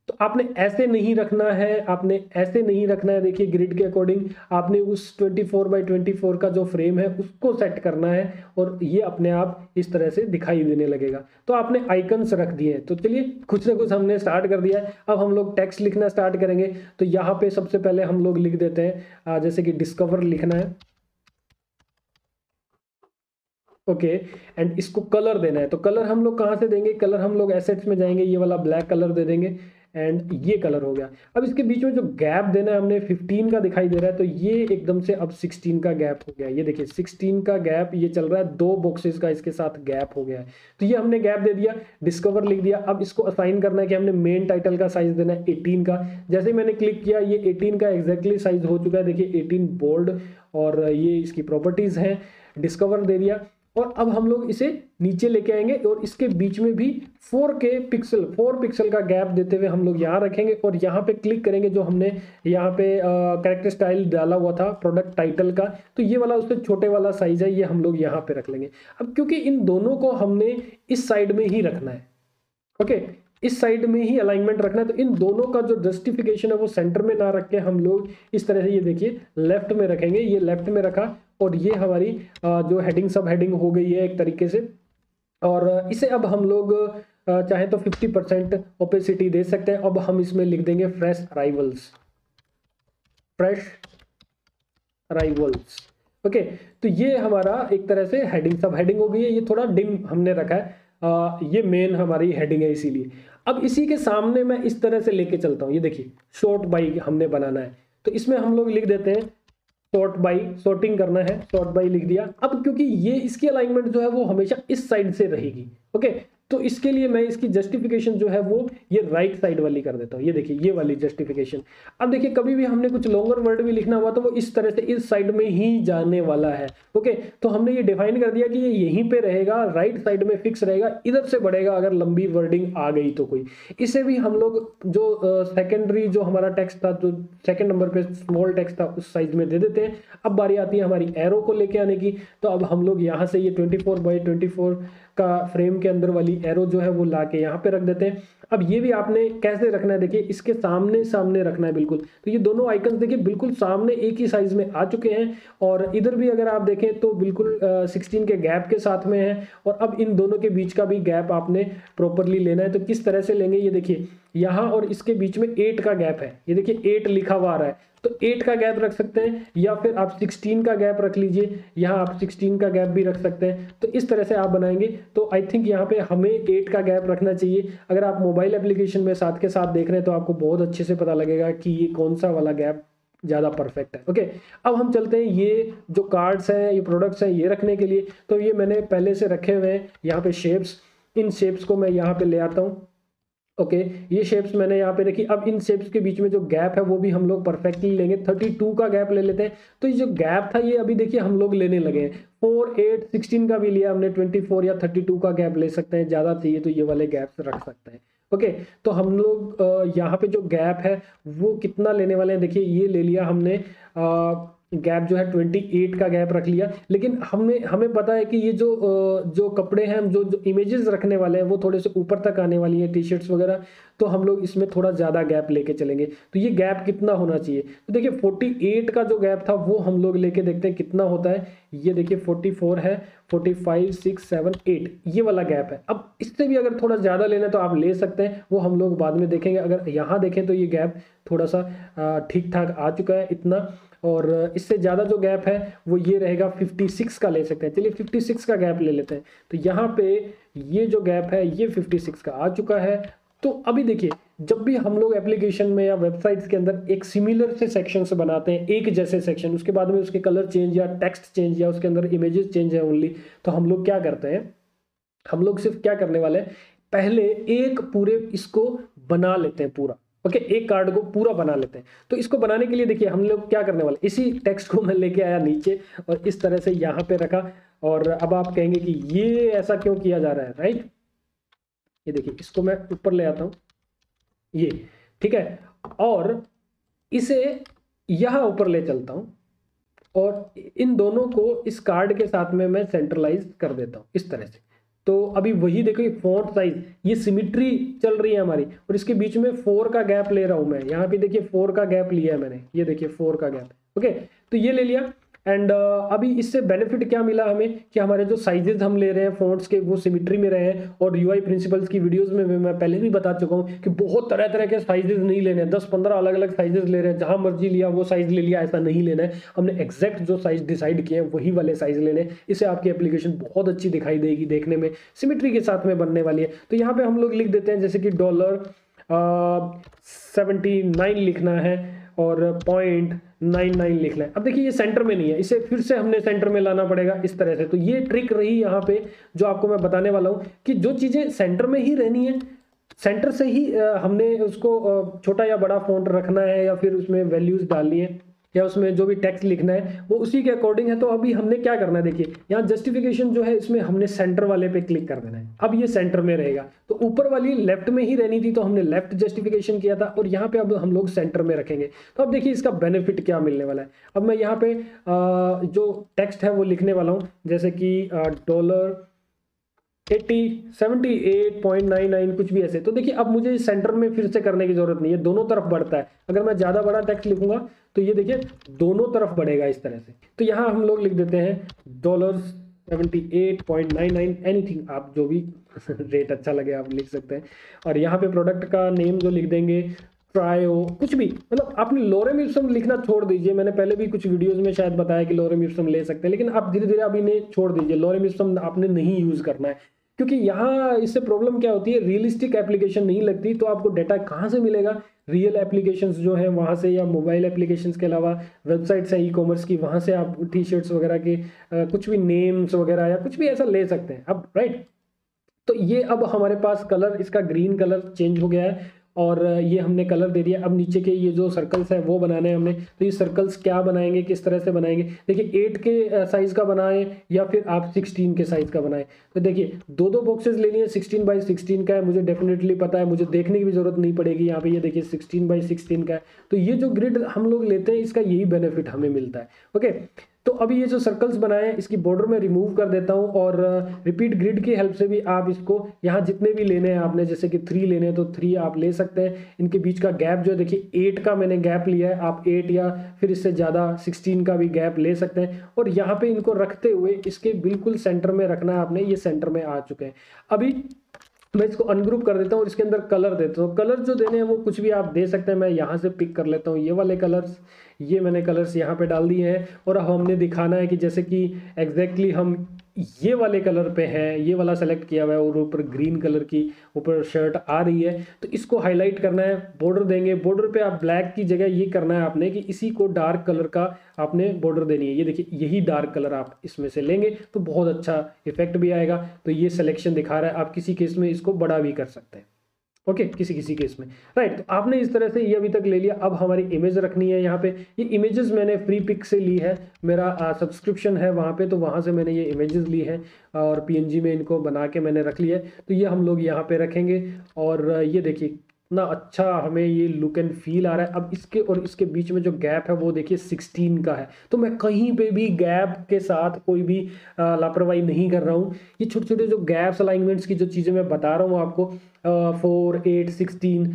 तो आपने ऐसे नहीं रखना है, आपने ऐसे नहीं रखना है, देखिए ग्रिड के अकॉर्डिंग आपने उस 24x24 का जो फ्रेम है उसको सेट करना है, और ये अपने आप इस तरह से दिखाई देने लगेगा। तो आपने आइकन्स रख दिए हैं। तो चलिए कुछ ना कुछ हमने स्टार्ट कर दिया है। अब हम लोग टेक्स्ट लिखना स्टार्ट करेंगे। तो यहाँ पे सबसे पहले हम लोग लिख देते हैं जैसे कि डिस्कवर लिखना है, ओके। एंड इसको कलर देना है। तो कलर हम लोग कहाँ से देंगे, कलर हम लोग एसेट्स में जाएंगे, ये वाला ब्लैक कलर दे देंगे, एंड ये कलर हो गया। अब इसके बीच में जो गैप देना है हमने 15 का दिखाई दे रहा है, तो ये एकदम से अब 16 का गैप हो गया। ये देखिए 16 का गैप ये चल रहा है, 2 बॉक्सेस का इसके साथ गैप हो गया है। तो ये हमने गैप दे दिया, डिस्कवर लिख दिया। अब इसको असाइन करना है कि हमने मेन टाइटल का साइज देना है 18 का। जैसे मैंने क्लिक किया ये 18 का एग्जैक्टली साइज हो चुका है, देखिए 18 बोल्ड, और ये इसकी प्रॉपर्टीज हैं। डिस्कवर दे दिया, और अब हम लोग इसे नीचे लेके आएंगे, और इसके बीच में भी 4 पिक्सल का गैप देते हुए हम लोग यहाँ रखेंगे, और यहाँ पे क्लिक करेंगे जो हमने यहाँ पे कैरेक्टर स्टाइल डाला हुआ था प्रोडक्ट टाइटल का, तो ये वाला उससे छोटे वाला साइज है, ये हम लोग यहाँ पे रख लेंगे। अब क्योंकि इन दोनों को हमने इस साइड में ही रखना है, ओके, इस साइड में ही अलाइनमेंट रखना है, तो इन दोनों का जो जस्टिफिकेशन है वो सेंटर में ना रख के हम लोग इस तरह से ये देखिए लेफ्ट में रखेंगे। ये लेफ्ट में रखा, और ये हमारी जो हेडिंग सब हेडिंग हो गई है एक तरीके से। और इसे अब हम लोग चाहे तो 50% ओपेसिटी दे सकते हैं। अब हम इसमें लिख देंगे fresh arrivals, fresh arrivals, okay. तो ये हमारा एक तरह से हेडिंग सब हेडिंग हो गई है। ये थोड़ा डिम हमने रखा है, ये मेन हमारी हेडिंग है इसीलिए। अब इसी के सामने मैं इस तरह से लेके चलता हूँ, ये देखिए शॉर्ट बाई हमने बनाना है, तो इसमें हम लोग लिख देते हैं सॉर्ट बाई, सॉर्टिंग करना है, सॉर्ट बाई लिख दिया। अब क्योंकि ये इसकी अलाइनमेंट जो है वो हमेशा इस साइड से रहेगी, ओके, तो इसके लिए मैं इसकी जस्टिफिकेशन जो है वो ये राइट साइड वाली कर देता हूँ। ये देखिए ये वाली जस्टिफिकेशन। अब देखिए कभी भी हमने कुछ लॉन्गर वर्ड भी लिखना हुआ तो वो इस तरह से इस साइड में ही जाने वाला है, ओके। तो हमने ये डिफाइन कर दिया कि ये यहीं पे रहेगा, राइट साइड में फिक्स रहेगा, इधर से बढ़ेगा अगर लंबी वर्डिंग आ गई तो कोई। इसे भी हम लोग जो सेकेंडरी जो हमारा टेक्स्ट था, जो सेकेंड नंबर पे स्मॉल टेक्स्ट था, उस साइज में दे देते हैं। अब बारी आती है हमारी एरो को लेके आने की। तो अब हम लोग यहाँ से ये 24x24 का फ्रेम के अंदर वाली एरो जो है वो लाके यहाँ पे रख देते हैं। अब ये भी आपने कैसे रखना है, देखिए इसके सामने सामने रखना है बिल्कुल। तो ये दोनों आइकन्स देखिए बिल्कुल सामने एक ही साइज में आ चुके हैं, और इधर भी अगर आप देखें तो बिल्कुल 16 के गैप के साथ में है। और अब इन दोनों के बीच का भी गैप आपने प्रॉपरली लेना है। तो किस तरह से लेंगे, ये देखिए यहाँ और इसके बीच में 8 का गैप है, ये देखिए 8 लिखा हुआ आ रहा है, तो 8 का गैप रख सकते हैं, या फिर आप 16 का गैप रख लीजिए, यहाँ आप 16 का गैप भी रख सकते हैं। तो इस तरह से आप बनाएंगे। तो आई थिंक यहाँ पे हमें 8 का गैप रखना चाहिए। अगर आप मोबाइल एप्लीकेशन में साथ के साथ देख रहे हैं तो आपको बहुत अच्छे से पता लगेगा कि ये कौन सा वाला गैप ज़्यादा परफेक्ट है, ओके। अब हम चलते हैं ये जो कार्ड्स हैं, ये प्रोडक्ट्स हैं, ये रखने के लिए। तो ये मैंने पहले से रखे हुए हैं यहाँ पे शेप्स, इन शेप्स को मैं यहाँ पे ले आता हूँ, ओके। ये शेप्स मैंने यहाँ पे रखी। अब इन शेप्स के बीच में जो गैप है वो भी हम लोग परफेक्टली लेंगे, 32 का गैप ले लेते हैं। तो ये जो गैप था ये अभी देखिए हम लोग लेने लगे हैं, 4, 8, 16 का भी लिया हमने, 24 या 32 का गैप ले सकते हैं, ज़्यादा चाहिए तो ये वाले गैप्स रख सकते हैं, ओके। तो हम लोग यहाँ पे जो गैप है वो कितना लेने वाले हैं, देखिए ये ले लिया हमने गैप जो है 28 का गैप रख लिया। लेकिन हमें पता है कि ये जो कपड़े हैं, जो इमेजेस रखने वाले हैं वो थोड़े से ऊपर तक आने वाली है, टी शर्ट्स वगैरह, तो हम लोग इसमें थोड़ा ज़्यादा गैप लेके चलेंगे। तो ये गैप कितना होना चाहिए, तो देखिए 48 का जो गैप था वो हम लोग लेके देखते हैं कितना होता है। ये देखिए 44 है, 45, 6, 7, 8 ये वाला गैप है। अब इससे भी अगर थोड़ा ज़्यादा लेना है तो आप ले सकते हैं, वो हम लोग बाद में देखेंगे। अगर यहाँ देखें तो ये गैप थोड़ा सा ठीक ठाक आ चुका है इतना, और इससे ज़्यादा जो गैप है वो ये रहेगा 56 का ले सकते हैं। चलिए 56 का गैप ले लेते हैं। तो यहाँ पे ये जो गैप है ये 56 का आ चुका है। तो अभी देखिए जब भी हम लोग एप्लीकेशन में या वेबसाइट्स के अंदर एक सिमिलर से सेक्शंस बनाते हैं, एक जैसे सेक्शन, उसके बाद में उसके कलर चेंज या टेक्स्ट चेंज या उसके अंदर इमेजेस चेंज है ओनली, तो हम लोग क्या करते हैं, हम लोग सिर्फ क्या करने वाले हैं, पहले एक पूरे इसको बना लेते हैं पूरा, ओके, एक कार्ड को पूरा बना लेते हैं। तो इसको बनाने के लिए देखिए हम लोग क्या करने वाले, इसी टेक्स्ट को मैं लेके आया नीचे और इस तरह से यहाँ पे रखा। और अब आप कहेंगे कि ये ऐसा क्यों किया जा रहा है, राइट। ये देखिए इसको मैं ऊपर ले आता हूँ, ये ठीक है, और इसे यहाँ ऊपर ले चलता हूँ, और इन दोनों को इस कार्ड के साथ में मैं सेंट्रलाइज कर देता हूँ इस तरह से। तो अभी वही देखो, ये फॉन्ट साइज, ये सिमिट्री चल रही है हमारी, और इसके बीच में 4 का गैप ले रहा हूं मैं। यहाँ पे देखिए 4 का गैप लिया है मैंने, ये देखिए 4 का गैप। ओके, तो ये ले लिया। एंड अभी इससे बेनिफिट क्या मिला हमें कि हमारे जो साइजेस हम ले रहे हैं फॉन्ट्स के वो सिमिट्री में रहे हैं। और यूआई प्रिंसिपल्स की वीडियोस में मैं पहले भी बता चुका हूं कि बहुत तरह तरह के साइजेस नहीं लेने हैं, 10-15 अलग अलग साइजेस ले रहे हैं, जहां मर्जी लिया वो साइज ले लिया, ऐसा नहीं लेना है। हमने एग्जैक्ट जो साइज डिसाइड किए हैं वही वाले साइज लेने हैं। इससे आपकी एप्लीकेशन बहुत अच्छी दिखाई देगी, देखने में सिमिट्री के साथ में बनने वाली है। तो यहाँ पे हम लोग लिख देते हैं जैसे कि $79 लिखना है और 0.99 लिखना है। अब देखिए ये सेंटर में नहीं है, इसे फिर से हमने सेंटर में लाना पड़ेगा इस तरह से। तो ये ट्रिक रही यहाँ पे जो आपको मैं बताने वाला हूँ कि जो चीजें सेंटर में ही रहनी है, सेंटर से ही हमने उसको छोटा या बड़ा फॉन्ट रखना है, या फिर उसमें वैल्यूज डालनी है, या उसमें जो भी टेक्स्ट लिखना है वो उसी के अकॉर्डिंग है। तो अभी हमने क्या करना है, देखिए यहाँ जस्टिफिकेशन जो है इसमें हमने सेंटर वाले पे क्लिक कर देना है। अब ये सेंटर में रहेगा, तो ऊपर वाली लेफ्ट में ही रहनी थी तो हमने लेफ्ट जस्टिफिकेशन किया था, और यहाँ पे अब हम लोग सेंटर में रखेंगे। तो अब देखिए इसका बेनिफिट क्या मिलने वाला है। अब मैं यहाँ पे जो टेक्स्ट है वो लिखने वाला हूँ, जैसे कि $78.99 कुछ भी ऐसे। तो देखिए अब मुझे सेंटर में फिर से करने की जरूरत नहीं है, दोनों तरफ बढ़ता है। अगर मैं ज्यादा बड़ा टेक्स्ट लिखूंगा तो ये देखिए दोनों तरफ बढ़ेगा इस तरह से। तो यहाँ हम लोग लिख देते हैं $78.99, एनीथिंग, आप जो भी रेट अच्छा लगे आप लिख सकते हैं। और यहाँ पे प्रोडक्ट का नेम जो लिख देंगे, ट्रायो, कुछ भी, मतलब आपने लोरेम इप्सम लिखना छोड़ दीजिए। मैंने पहले भी कुछ वीडियोस में शायद बताया कि लोरेम इप्सम ले सकते हैं, लेकिन आप धीरे धीरे अभी इन्हें छोड़ दीजिए। लोरेम इप्सम आपने नहीं यूज करना है, क्योंकि यहाँ इससे प्रॉब्लम क्या होती है, रियलिस्टिक एप्लीकेशन नहीं लगती। तो आपको डाटा कहाँ से मिलेगा, रियल एप्लीकेशंस जो है वहाँ से, या मोबाइल एप्लीकेशंस के अलावा वेबसाइट्स है ई कॉमर्स की, वहाँ से आप टी शर्ट्स वगैरह के कुछ भी नेम्स वगैरह या कुछ भी ऐसा ले सकते हैं अब, राइट। तो ये अब हमारे पास कलर, इसका ग्रीन कलर चेंज हो गया है, और ये हमने कलर दे दिया। अब नीचे के ये जो सर्कल्स है वो बनाने हैं हमने। तो ये सर्कल्स क्या बनाएंगे, किस तरह से बनाएंगे, देखिए 8 के साइज का बनाएं या फिर आप 16 के साइज का बनाएं। तो देखिए दो बॉक्सेस लेनी है, 16x16 का है, मुझे डेफिनेटली पता है, मुझे देखने की भी जरूरत नहीं पड़ेगी। यहाँ पे ये देखिए 16x16 का है। तो ये जो ग्रिड हम लोग लेते हैं इसका यही बेनिफिट हमें मिलता है। ओके, तो अभी ये जो सर्कल्स बनाए हैं इसकी बॉर्डर में रिमूव कर देता हूं, और रिपीट ग्रिड की हेल्प से भी आप इसको यहाँ जितने भी लेने हैं आपने, जैसे कि 3 लेने हैं तो 3 आप ले सकते हैं। इनके बीच का गैप जो है देखिए 8 का मैंने गैप लिया है, आप 8 या फिर इससे ज़्यादा 16 का भी गैप ले सकते हैं। और यहाँ पे इनको रखते हुए इसके बिल्कुल सेंटर में रखना है आपने, ये सेंटर में आ चुके हैं। अभी मैं इसको अनग्रुप कर देता हूँ और इसके अंदर कलर देता हूँ। कलर जो देने हैं वो कुछ भी आप दे सकते हैं। मैं यहाँ से पिक कर लेता हूँ ये वाले कलर्स, ये मैंने कलर्स यहाँ पे डाल दिए हैं। और अब हमने दिखाना है कि जैसे कि एग्जैक्टली हम ये वाले कलर पे हैं, ये वाला सेलेक्ट किया हुआ है और ऊपर ग्रीन कलर की ऊपर शर्ट आ रही है, तो इसको हाईलाइट करना है। बॉर्डर देंगे, बॉर्डर पे आप ब्लैक की जगह ये करना है आपने कि इसी को डार्क कलर का आपने बॉर्डर देनी है। ये देखिए यही डार्क कलर आप इसमें से लेंगे तो बहुत अच्छा इफेक्ट भी आएगा। तो ये सिलेक्शन दिखा रहा है, आप किसी केस में इसको बड़ा भी कर सकते हैं। ओके, किसी केस में, राइट। तो आपने इस तरह से ये अभी तक ले लिया। अब हमारी इमेज रखनी है यहाँ पे। ये इमेजेस मैंने फ्री पिक से ली है, मेरा सब्सक्रिप्शन है वहाँ पे, तो वहाँ से मैंने ये इमेजेस ली है और पीएनजी में इनको बना के मैंने रख लिया है। तो ये हम लोग यहाँ पे रखेंगे। और ये देखिए कितना अच्छा हमें ये लुक एंड फील आ रहा है। अब इसके और इसके बीच में जो गैप है वो देखिए 16 का है। तो मैं कहीं पे भी गैप के साथ कोई भी लापरवाही नहीं कर रहा हूँ। ये छोटे छोटे जो गैप्स अलाइनमेंट्स की जो चीज़ें मैं बता रहा हूँ आपको, 4, 8, 16,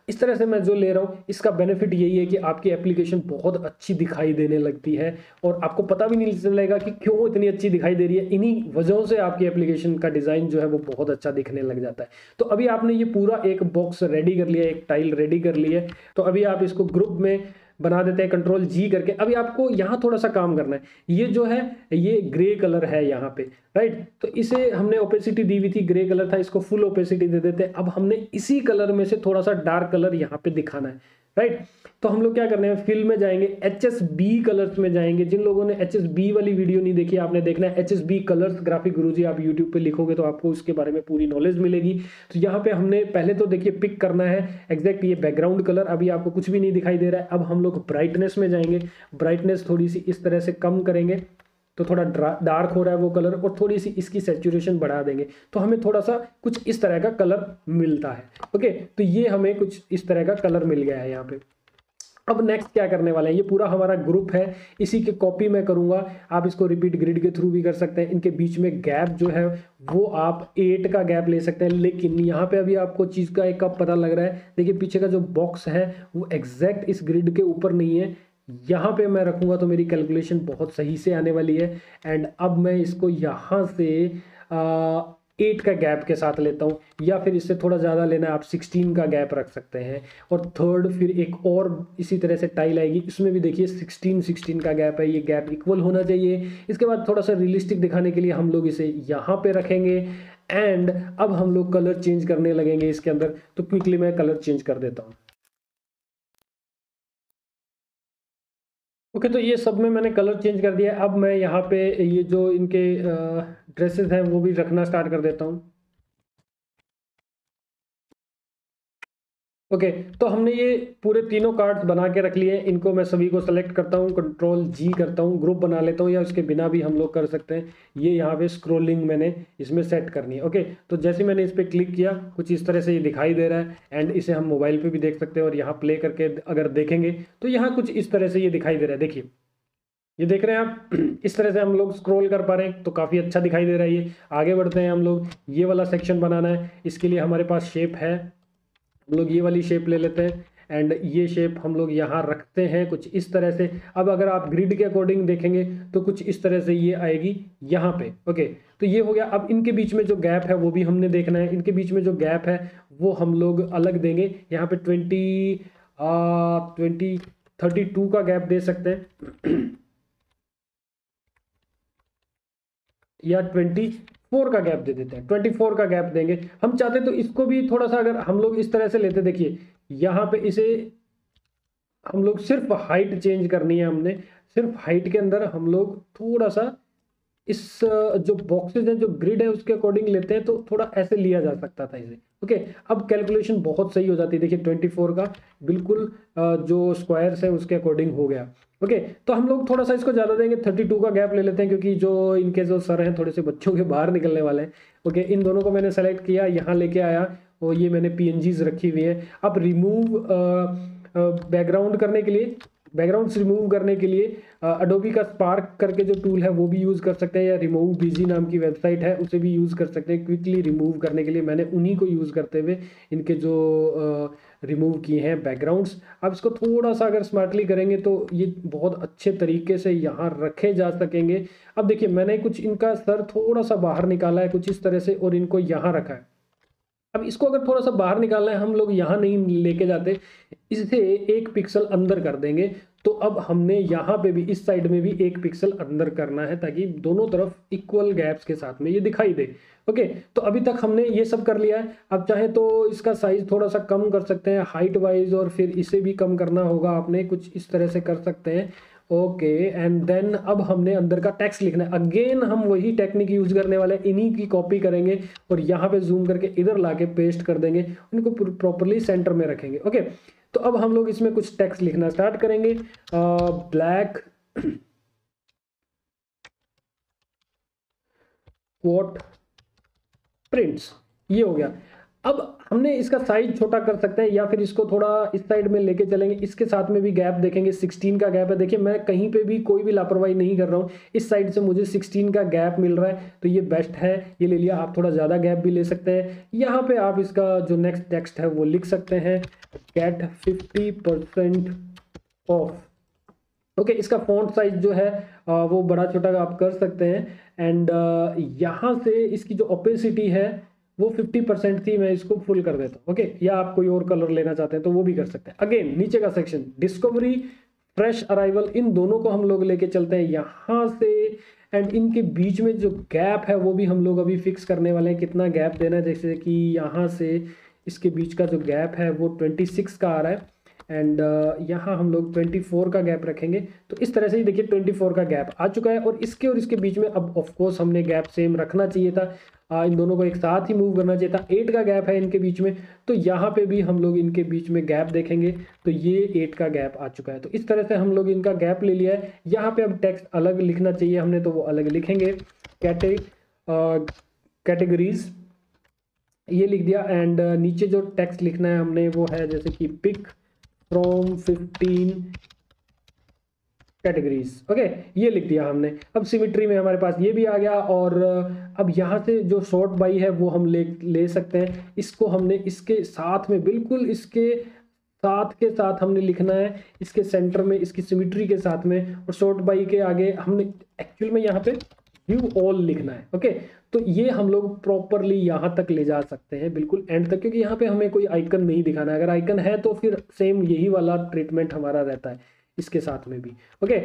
इस तरह से मैं जो ले रहा हूँ, इसका बेनिफिट यही है कि आपकी एप्लीकेशन बहुत अच्छी दिखाई देने लगती है और आपको पता भी नहीं चलेगा कि क्यों इतनी अच्छी दिखाई दे रही है। इन्हीं वजहों से आपकी एप्लीकेशन का डिज़ाइन जो है वो बहुत अच्छा दिखने लग जाता है। तो अभी आपने ये पूरा एक बॉक्स रेडी कर लिया, एक टाइल रेडी कर ली है। तो अभी आप इसको ग्रुप में बना देते हैं Ctrl+G करके। अभी आपको यहाँ थोड़ा सा काम करना है। ये जो है ये ग्रे कलर है यहाँ पे, राइट। तो इसे हमने ओपेसिटी दी हुई थी, ग्रे कलर था, इसको फुल ओपेसिटी दे देते हैं। अब हमने इसी कलर में से थोड़ा सा डार्क कलर यहाँ पे दिखाना है, राइट। तो हम लोग क्या करने हैं, फिल में जाएंगे, HSB कलर्स में जाएंगे। जिन लोगों ने HSB वाली वीडियो नहीं देखी, आपने देखना है HSB कलर्स ग्राफिक गुरुजी, आप यूट्यूब पे लिखोगे तो आपको उसके बारे में पूरी नॉलेज मिलेगी। तो यहाँ पे हमने पहले तो देखिए पिक करना है एग्जैक्ट ये बैकग्राउंड कलर। अभी आपको कुछ भी नहीं दिखाई दे रहा है। अब हम लोग ब्राइटनेस में जाएंगे, ब्राइटनेस थोड़ी सी इस तरह से कम करेंगे तो थोड़ा डार्क हो रहा है वो कलर, और थोड़ी सी इसकी सैचुरेशन बढ़ा देंगे तो हमें थोड़ा सा कुछ इस तरह का कलर मिलता है। ओके, तो ये हमें कुछ इस तरह का कलर मिल गया है यहाँ पे। अब नेक्स्ट क्या करने वाले हैं, ये पूरा हमारा ग्रुप है, इसी के कॉपी मैं करूंगा। आप इसको रिपीट ग्रिड के थ्रू भी कर सकते हैं। इनके बीच में गैप जो है वो आप 8 का गैप ले सकते हैं, लेकिन यहाँ पे अभी आपको चीज़ का एक कब पता लग रहा है, देखिए पीछे का जो बॉक्स है वो एग्जैक्ट इस ग्रिड के ऊपर नहीं है, यहाँ पे मैं रखूंगा तो मेरी कैलकुलेशन बहुत सही से आने वाली है। एंड अब मैं इसको यहाँ से 8 का गैप के साथ लेता हूँ, या फिर इससे थोड़ा ज़्यादा लेना है आप 16 का गैप रख सकते हैं। और थर्ड फिर एक और इसी तरह से टाइल आएगी, इसमें भी देखिए 16 का गैप है, ये गैप इक्वल होना चाहिए। इसके बाद थोड़ा सा रियलिस्टिक दिखाने के लिए हम लोग इसे यहाँ पे रखेंगे। एंड अब हम लोग कलर चेंज करने लगेंगे इसके अंदर, तो क्विकली मैं कलर चेंज कर देता हूँ। ओके तो ये सब में मैंने कलर चेंज कर दिया। अब मैं यहाँ पे ये जो इनके ड्रेसेस हैं वो भी रखना स्टार्ट कर देता हूँ। ओके तो हमने ये पूरे तीनों कार्ड्स बना के रख लिए हैं, इनको मैं सभी को सेलेक्ट करता हूँ, कंट्रोल जी करता हूँ, ग्रुप बना लेता हूँ, या उसके बिना भी हम लोग कर सकते हैं। ये यहाँ पे स्क्रोलिंग मैंने इसमें सेट करनी है। ओके तो जैसे मैंने इस पर क्लिक किया कुछ इस तरह से ये दिखाई दे रहा है। एंड इसे हम मोबाइल पे भी देख सकते हैं, और यहाँ प्ले करके अगर देखेंगे तो यहाँ कुछ इस तरह से ये दिखाई दे रहा है। देखिए ये देख रहे हैं आप, इस तरह से हम लोग स्क्रॉल कर पा रहे हैं, तो काफ़ी अच्छा दिखाई दे रहा है। ये आगे बढ़ते हैं हम लोग, ये वाला सेक्शन बनाना है, इसके लिए हमारे पास शेप है, हम लोग ये वाली शेप ले लेते हैं। एंड ये शेप हम लोग यहाँ रखते हैं कुछ इस तरह से। अब अगर आप ग्रिड के अकॉर्डिंग देखेंगे तो कुछ इस तरह से ये आएगी यहाँ पे। ओके तो ये हो गया। अब इनके बीच में जो गैप है वो भी हमने देखना है, इनके बीच में जो गैप है वो हम लोग अलग देंगे। यहाँ पे 32 का गैप दे सकते हैं या 24 का गैप दे देते हैं, 24 का गैप देंगे। हम चाहते तो इसको भी थोड़ा सा अगर हम लोग इस तरह से लेते, देखिए यहाँ पे इसे हम लोग सिर्फ हाइट चेंज करनी है, हमने सिर्फ हाइट के अंदर हम लोग थोड़ा सा इस जो बॉक्सेस हैं जो ग्रिड है उसके अकॉर्डिंग लेते हैं, तो थोड़ा ऐसे लिया जा सकता था इसे। ओके अब कैलकुलेशन बहुत सही हो जाती है। देखिए 24 का बिल्कुल जो स्क्वायर्स है उसके अकॉर्डिंग हो गया। ओके तो हम लोग थोड़ा सा इसको ज़्यादा देंगे, 32 का गैप ले लेते हैं, क्योंकि जो इनके जो सर हैं थोड़े से बच्चों के बाहर निकलने वाले हैं। ओके इन दोनों को मैंने सेलेक्ट किया, यहाँ लेके आया, और ये मैंने PNGs रखी हुई है। अब रिमूव बैकग्राउंड करने के लिए, बैकग्राउंड्स रिमूव करने के लिए अडोबी का स्पार्क करके जो टूल है वो भी यूज़ कर सकते हैं, या रिमूव बीजी नाम की वेबसाइट है उसे भी यूज़ कर सकते हैं क्विकली रिमूव करने के लिए। मैंने उन्हीं को यूज़ करते हुए इनके जो रिमूव किए हैं बैकग्राउंड्स। अब इसको थोड़ा सा अगर स्मार्टली करेंगे तो ये बहुत अच्छे तरीके से यहाँ रखे जा सकेंगे। अब देखिए मैंने कुछ इनका सर थोड़ा सा बाहर निकाला है कुछ इस तरह से, और इनको यहाँ रखा है। अब इसको अगर थोड़ा सा बाहर निकालना है, हम लोग यहाँ नहीं लेके जाते, इसे 1 पिक्सल अंदर कर देंगे। तो अब हमने यहाँ पे भी इस साइड में भी 1 पिक्सल अंदर करना है, ताकि दोनों तरफ इक्वल गैप्स के साथ में ये दिखाई दे। ओके तो अभी तक हमने ये सब कर लिया है। अब चाहे तो इसका साइज थोड़ा सा कम कर सकते हैं हाइट वाइज, और फिर इसे भी कम करना होगा आपने, कुछ इस तरह से कर सकते हैं। ओके एंड देन अब हमने अंदर का टेक्स्ट लिखना है। अगेन हम वही टेक्निक यूज करने वाले हैं, इन्हीं की कॉपी करेंगे और यहाँ पे जूम करके इधर लाके पेस्ट कर देंगे, उनको प्रॉपरली सेंटर में रखेंगे। ओके तो अब हम लोग इसमें कुछ टेक्स्ट लिखना स्टार्ट करेंगे। ब्लैक क्वोट प्रिंट्स, ये हो गया। अब हमने इसका साइज छोटा कर सकते हैं, या फिर इसको थोड़ा इस साइड में लेके चलेंगे। इसके साथ में भी गैप देखेंगे, 16 का गैप है। देखिए मैं कहीं पे भी कोई भी लापरवाही नहीं कर रहा हूँ, इस साइड से मुझे 16 का गैप मिल रहा है तो ये बेस्ट है, ये ले लिया। आप थोड़ा ज़्यादा गैप भी ले सकते हैं। यहाँ पे आप इसका जो नेक्स्ट टेक्स्ट है वो लिख सकते हैं, गेट 50% ऑफ। ओके इसका फॉन्ट साइज जो है वो बड़ा छोटा आप कर सकते हैं। एंड यहाँ से इसकी जो ओपेसिटी है वो 50% थी, मैं इसको फुल कर देता हूँ। ओके या आप कोई और कलर लेना चाहते हैं तो वो भी कर सकते हैं। अगेन नीचे का सेक्शन डिस्कवरी, फ्रेश अराइवल, इन दोनों को हम लोग लेके चलते हैं यहाँ से। एंड इनके बीच में जो गैप है वो भी हम लोग अभी फिक्स करने वाले हैं, कितना गैप देना है। जैसे कि यहाँ से इसके बीच का जो गैप है वो 26 का आ रहा है, एंड यहाँ हम लोग 24 का गैप रखेंगे। तो इस तरह से ही देखिए 24 का गैप आ चुका है। और इसके बीच में अब ऑफ कोर्स हमने गैप सेम रखना चाहिए था, इन दोनों को एक साथ ही मूव करना चाहिए था। 8 का गैप है इनके बीच में, तो यहाँ पे भी हम लोग इनके बीच में गैप देखेंगे तो ये 8 का गैप आ चुका है। तो इस तरह से हम लोग इनका गैप ले लिया है। यहाँ पे अब टेक्स्ट अलग लिखना चाहिए हमने, तो वो अलग लिखेंगे। कैटेगरीज ये लिख दिया। एंड नीचे जो टेक्स्ट लिखना है हमने वो है जैसे कि पिक फ्रॉम 15 कैटेगरीज। ओके, ये लिख दिया हमने। अब सिमिट्री में हमारे पास ये भी आ गया, और अब यहाँ से जो शॉर्ट बाई है वो हम ले सकते हैं। इसको हमने इसके साथ में, बिल्कुल इसके साथ के साथ हमने लिखना है, इसके सेंटर में, इसकी सिमिट्री के साथ में, और शॉर्ट बाई के आगे हमने एक्चुअल में यहाँ पे व्यू ऑल लिखना है। ओके, तो ये हम लोग प्रॉपरली यहाँ तक ले जा सकते हैं, बिल्कुल एंड तक, क्योंकि यहाँ पे हमें कोई आइकन नहीं दिखाना है। अगर आइकन है तो फिर सेम यही वाला ट्रीटमेंट हमारा रहता है इसके साथ में भी। ओके,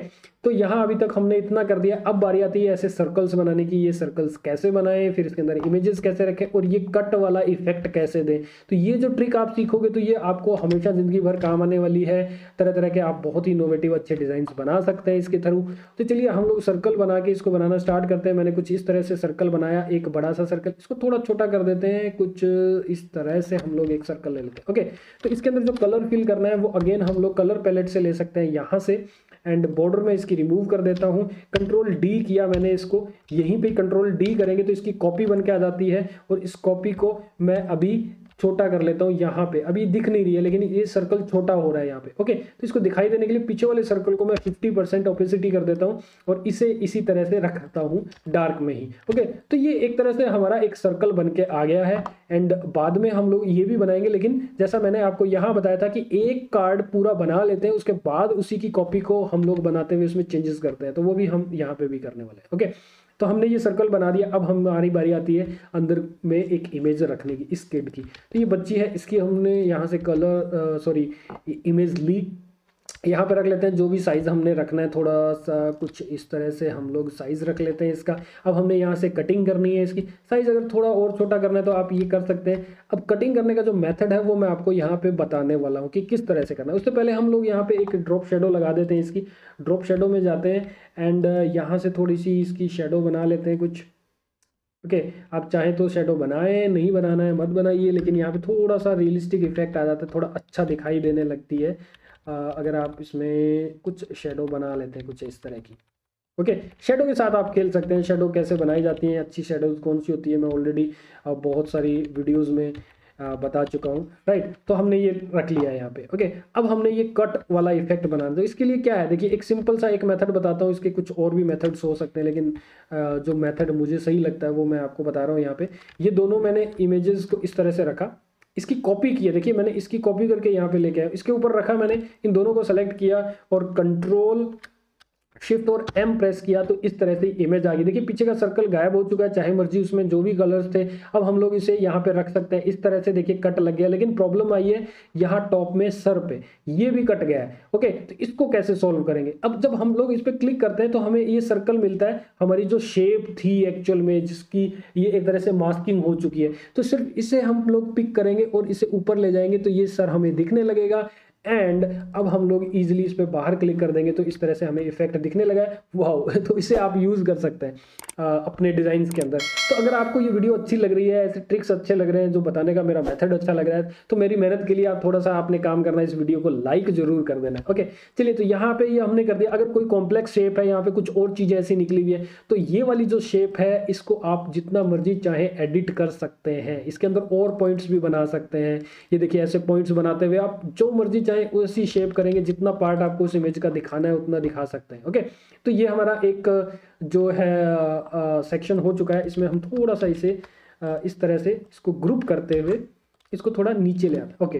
तो यहाँ अभी तक हमने इतना कर दिया। अब बारी आती है ऐसे सर्कल्स बनाने की। ये सर्कल्स कैसे बनाएं, फिर इसके अंदर इमेजेस कैसे रखें, और ये कट वाला इफेक्ट कैसे दें। तो ये जो ट्रिक आप सीखोगे तो ये आपको हमेशा जिंदगी भर काम आने वाली है। तरह तरह के आप बहुत ही इनोवेटिव अच्छे डिजाइन बना सकते हैं इसके थ्रू। तो चलिए हम लोग सर्कल बना के इसको बनाना स्टार्ट करते हैं। मैंने कुछ इस तरह से सर्कल बनाया, एक बड़ा सा सर्कल। इसको थोड़ा छोटा कर देते हैं, कुछ इस तरह से हम लोग एक सर्कल ले लेते हैं। ओके, तो इसके अंदर जो कलर फिल करना है वो अगेन हम लोग कलर पैलेट से ले सकते हैं यहाँ से, एंड बॉर्डर में इसकी रिमूव कर देता हूँ। कंट्रोल डी किया मैंने इसको, यहीं पे कंट्रोल डी करेंगे तो इसकी कॉपी बन के आ जाती है, और इस कॉपी को मैं अभी छोटा कर लेता हूँ यहाँ पे। अभी दिख नहीं रही है लेकिन ये सर्कल छोटा हो रहा है यहाँ पे। ओके, तो इसको दिखाई देने के लिए पीछे वाले सर्कल को मैं 50% ओपेसिटी कर देता हूँ, और इसे इसी तरह से रखता हूँ डार्क में ही। ओके, तो ये एक तरह से हमारा एक सर्कल बन के आ गया है। एंड बाद में हम लोग ये भी बनाएंगे, लेकिन जैसा मैंने आपको यहाँ बताया था कि एक कार्ड पूरा बना लेते हैं, उसके बाद उसी की कॉपी को हम लोग बनाते हुए उसमें चेंजेस करते हैं, तो वो भी हम यहाँ पे भी करने वाले हैं। ओके, तो हमने ये सर्कल बना दिया। अब हमारी बारी आती है अंदर में एक इमेज रखने की, इस किड की। तो ये बच्ची है, इसकी हमने यहाँ से इमेज ली, यहाँ पे रख लेते हैं। जो भी साइज़ हमने रखना है, थोड़ा सा कुछ इस तरह से हम लोग साइज़ रख लेते हैं इसका। अब हमने यहाँ से कटिंग करनी है इसकी साइज़, अगर थोड़ा और छोटा करना है तो आप ये कर सकते हैं। अब कटिंग करने का जो मेथड है वो मैं आपको यहाँ पे बताने वाला हूँ कि किस तरह से करना है। उससे पहले हम लोग यहाँ पे एक ड्रॉप शेडो लगा देते हैं इसकी। ड्रॉप शेडो में जाते हैं, एंड यहाँ से थोड़ी सी इसकी शेडो बना लेते हैं कुछ। ओके, आप चाहें तो शेडो बनाएं, नहीं बनाना है मत बनाइए, लेकिन यहाँ पे थोड़ा सा रियलिस्टिक इफेक्ट आ जाता है, थोड़ा अच्छा दिखाई देने लगती है अगर आप इसमें कुछ शेडो बना लेते हैं कुछ इस तरह की। ओके, शेडो के साथ आप खेल सकते हैं। शेडो कैसे बनाई जाती हैं, अच्छी शेडोज कौन सी होती है, मैं ऑलरेडी बहुत सारी वीडियोस में बता चुका हूँ। राइट, तो हमने ये रख लिया है यहाँ पे। ओके, अब हमने ये कट वाला इफेक्ट बनाना। तो इसके लिए क्या है, देखिए एक सिंपल सा एक मेथड बताता हूँ। इसके कुछ और भी मेथड्स हो सकते हैं, लेकिन जो मेथड मुझे सही लगता है वो मैं आपको बता रहा हूँ। यहाँ पे ये दोनों मैंने इमेजेस को इस तरह से रखा, इसकी कॉपी की है। देखिए मैंने इसकी कॉपी करके यहाँ पे लेके आया, इसके ऊपर रखा मैंने, इन दोनों को सेलेक्ट किया और कंट्रोल शिफ्ट और एम प्रेस किया, तो इस तरह से इमेज आ गई। देखिए पीछे का सर्कल गायब हो चुका है, चाहे मर्जी उसमें जो भी कलर्स थे। अब हम लोग इसे यहाँ पे रख सकते हैं इस तरह से। देखिए कट लग गया, लेकिन प्रॉब्लम आई है यहाँ टॉप में सर पे, ये भी कट गया है। ओके, तो इसको कैसे सॉल्व करेंगे। अब जब हम लोग इस पर क्लिक करते हैं तो हमें ये सर्कल मिलता है, हमारी जो शेप थी एक्चुअल में, जिसकी ये एक तरह से मास्किंग हो चुकी है। तो सिर्फ इसे हम लोग पिक करेंगे और इसे ऊपर ले जाएंगे, तो ये सर हमें दिखने लगेगा। एंड अब हम लोग इजीली इस पर बाहर क्लिक कर देंगे तो इस तरह से हमें इफेक्ट दिखने लगा है। वाओ, तो इसे आप यूज़ कर सकते हैं अपने डिज़ाइंस के अंदर। तो अगर आपको ये वीडियो अच्छी लग रही है, ऐसे ट्रिक्स अच्छे लग रहे हैं, जो बताने का मेरा मेथड अच्छा लग रहा है, तो मेरी मेहनत के लिए आप थोड़ा सा आपने काम करना है, इस वीडियो को लाइक जरूर कर देना। ओके, चलिए, तो यहाँ पे ये हमने कर दिया। अगर कोई कॉम्प्लेक्स शेप है, यहाँ पे कुछ और चीज़ें ऐसी निकली हुई है, तो ये वाली जो शेप है इसको आप जितना मर्जी चाहे एडिट कर सकते हैं। इसके अंदर और पॉइंट्स भी बना सकते हैं। ये देखिए ऐसे पॉइंट्स बनाते हुए आप जो मर्जी चाहे उसी शेप करेंगे, जितना पार्ट आपको उस इमेज का दिखाना है उतना दिखा सकते हैं। ओके, तो ये हमारा एक जो है सेक्शन हो चुका है। इसमें हम थोड़ा सा इसे इस तरह से इसको ग्रुप करते हुए इसको थोड़ा नीचे ले आते हैं। ओके,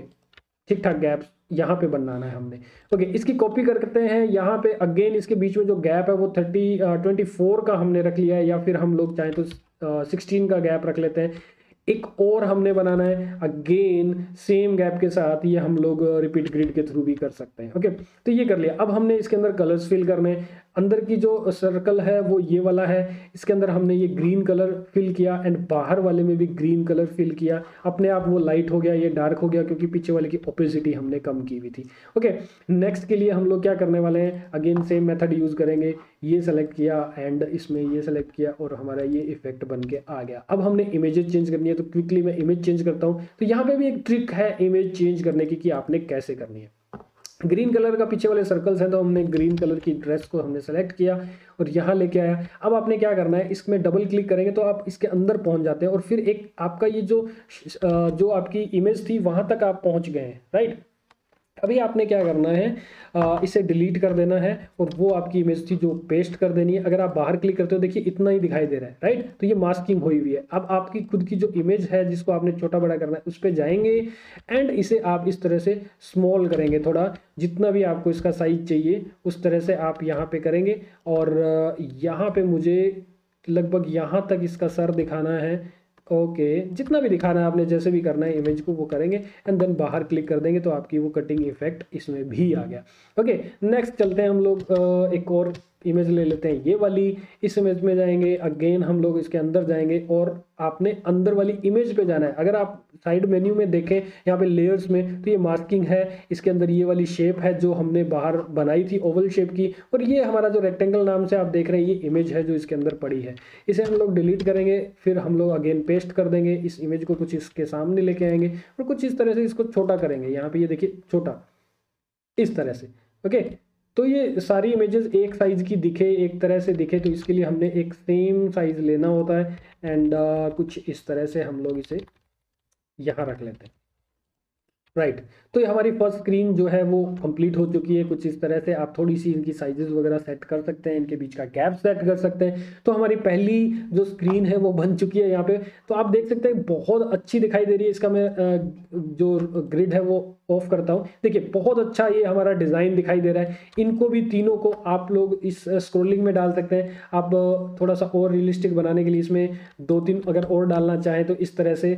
ठीक ठाक गैप यहाँ पे बनाना है हमने। ओके, इसकी कॉपी करते हैं। यहाँ पे अगेन इसके बीच में जो गैप है वो 24 का हमने रख लिया है, या फिर हम लोग चाहें तो 16 का गैप रख लेते हैं। एक और हमने बनाना है अगेन सेम गैप के साथ, ये हम लोग रिपीट ग्रिड के थ्रू भी कर सकते हैं। ओके, तो ये कर लिया। अब हमने इसके अंदर कलर्स फिल करने हैं। अंदर की जो सर्कल है वो ये वाला है, इसके अंदर हमने ये ग्रीन कलर फिल किया, एंड बाहर वाले में भी ग्रीन कलर फिल किया। अपने आप वो लाइट हो गया, ये डार्क हो गया, क्योंकि पीछे वाले की ओपेसिटी हमने कम की हुई थी। ओके, नेक्स्ट के लिए हम लोग क्या करने वाले हैं, अगेन सेम मेथड यूज़ करेंगे। ये सेलेक्ट किया एंड इसमें ये सेलेक्ट किया, और हमारा ये इफेक्ट बन के आ गया। अब हमने इमेजेस चेंज करनी है, तो क्विकली मैं इमेज चेंज करता हूँ। तो यहाँ पे भी एक ट्रिक है इमेज चेंज करने की कि आपने कैसे करनी है। ग्रीन कलर का पीछे वाले सर्कल्स हैं, तो हमने ग्रीन कलर की ड्रेस को हमने सेलेक्ट किया और यहाँ लेके आया। अब आपने क्या करना है, इसमें डबल क्लिक करेंगे तो आप इसके अंदर पहुँच जाते हैं, और फिर एक आपका ये जो आपकी इमेज थी वहाँ तक आप पहुँच गए हैं। राइट, अभी आपने क्या करना है, इसे डिलीट कर देना है और वो आपकी इमेज थी जो पेस्ट कर देनी है। अगर आप बाहर क्लिक करते हो देखिए इतना ही दिखाई दे रहा है, राइट। तो ये मास्किंग हुई हुई है। अब आपकी खुद की जो इमेज है जिसको आपने छोटा बड़ा करना है उस पर जाएंगे एंड इसे आप इस तरह से स्मॉल करेंगे, थोड़ा जितना भी आपको इसका साइज चाहिए उस तरह से आप यहाँ पे करेंगे। और यहाँ पे मुझे लगभग यहाँ तक इसका सर दिखाना है। ओके, जितना भी दिखाना है आपने, जैसे भी करना है इमेज को वो करेंगे एंड देन बाहर क्लिक कर देंगे तो आपकी वो कटिंग इफेक्ट इसमें भी आ गया। ओके, नेक्स्ट चलते हैं हम लोग, एक और इमेज ले लेते हैं ये वाली। इस इमेज में जाएंगे, अगेन हम लोग इसके अंदर जाएंगे और आपने अंदर वाली इमेज पे जाना है। अगर आप साइड मेन्यू में देखें यहाँ पे लेयर्स में तो ये मास्किंग है, इसके अंदर ये वाली शेप है जो हमने बाहर बनाई थी ओवल शेप की, और ये हमारा जो रेक्टेंगल नाम से आप देख रहे हैं ये इमेज है जो इसके अंदर पड़ी है। इसे हम लोग डिलीट करेंगे, फिर हम लोग अगेन पेस्ट कर देंगे इस इमेज को, कुछ इसके सामने लेके आएंगे और कुछ इस तरह से इसको छोटा करेंगे। यहाँ पे ये देखिए छोटा इस तरह से। ओके, तो ये सारी इमेजेस एक साइज की दिखे, एक तरह से दिखे, तो इसके लिए हमने एक सेम साइज लेना होता है एंड कुछ इस तरह से हम लोग इसे यहाँ रख लेते हैं, राइट। तो ये हमारी फर्स्ट स्क्रीन जो है वो कंप्लीट हो चुकी है। कुछ इस तरह से आप थोड़ी सी इनकी साइजेस वगैरह सेट कर सकते हैं, इनके बीच का गैप सेट कर सकते हैं। तो हमारी पहली जो स्क्रीन है वो बन चुकी है यहाँ पे। तो आप देख सकते हैं बहुत अच्छी दिखाई दे रही है। इसका मैं जो ग्रिड है वो ऑफ करता हूँ, देखिए बहुत अच्छा ये हमारा डिज़ाइन दिखाई दे रहा है। इनको भी तीनों को आप लोग इस स्क्रोलिंग में डाल सकते हैं। आप थोड़ा सा और रियलिस्टिक बनाने के लिए इसमें 2-3 अगर और डालना चाहें तो इस तरह से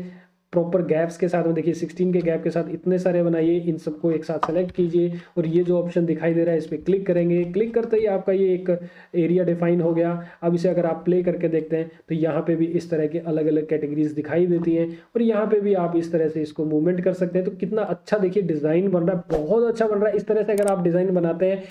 प्रॉपर गैप्स के साथ में, देखिए 16 के गैप के साथ इतने सारे बनाइए। इन सबको एक साथ सेलेक्ट कीजिए और ये जो ऑप्शन दिखाई दे रहा है इस पर क्लिक करेंगे। क्लिक करते ही आपका ये एक एरिया डिफाइन हो गया। अब इसे अगर आप प्ले करके देखते हैं तो यहाँ पे भी इस तरह के अलग अलग कैटेगरीज दिखाई देती हैं और यहाँ पे भी आप इस तरह से इसको मूवमेंट कर सकते हैं। तो कितना अच्छा देखिए डिज़ाइन बन रहा है, बहुत अच्छा बन रहा है। इस तरह से अगर आप डिज़ाइन बनाते हैं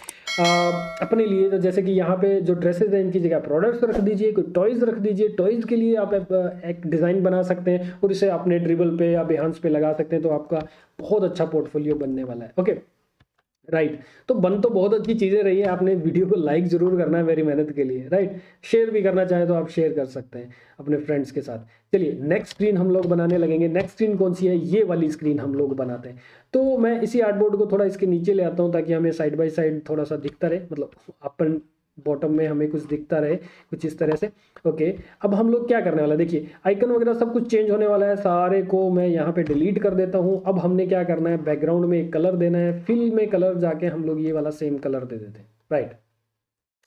अपने लिए, तो जैसे कि यहाँ पे जो ड्रेसेस हैं इनकी जगह प्रोडक्ट्स रख दीजिए, कोई टॉयज़ रख दीजिए, टॉयज़ के लिए आप एक डिज़ाइन बना सकते हैं और इसे अपने ड्रिबल पे या बिहांस पे लगा सकते हैं। तो आपका बहुत अच्छा पोर्टफोलियो बनने वाला है। Okay, right. तो बन तो बहुत अच्छी चीज़ें रही है। आपने वीडियो को लाइक जरूर करना है मेरी मेहनत के लिए, राइट। शेयर भी करना चाहे तो आप शेयर कर सकते हैं अपने फ्रेंड्स के साथ। चलिए नेक्स्ट स्क्रीन हम लोग बनाने लगेंगे। नेक्स्ट स्क्रीन कौन सी है, ये वाली स्क्रीन हम लोग बनाते हैं। तो मैं इसी आर्टबोर्ड को थोड़ा इसके नीचे ले आता हूँ ताकि हमें साइड बाय साइड थोड़ा सा दिखता रहे, मतलब अपन बॉटम में हमें कुछ दिखता रहे कुछ इस तरह से। ओके, अब हम लोग क्या करने वाला है, देखिए आइकन वगैरह सब कुछ चेंज होने वाला है। सारे को मैं यहाँ पे डिलीट कर देता हूँ। अब हमने क्या करना है, बैकग्राउंड में एक कलर देना है। फिल में कलर जाके हम लोग ये वाला सेम कलर दे देते हैं, राइट।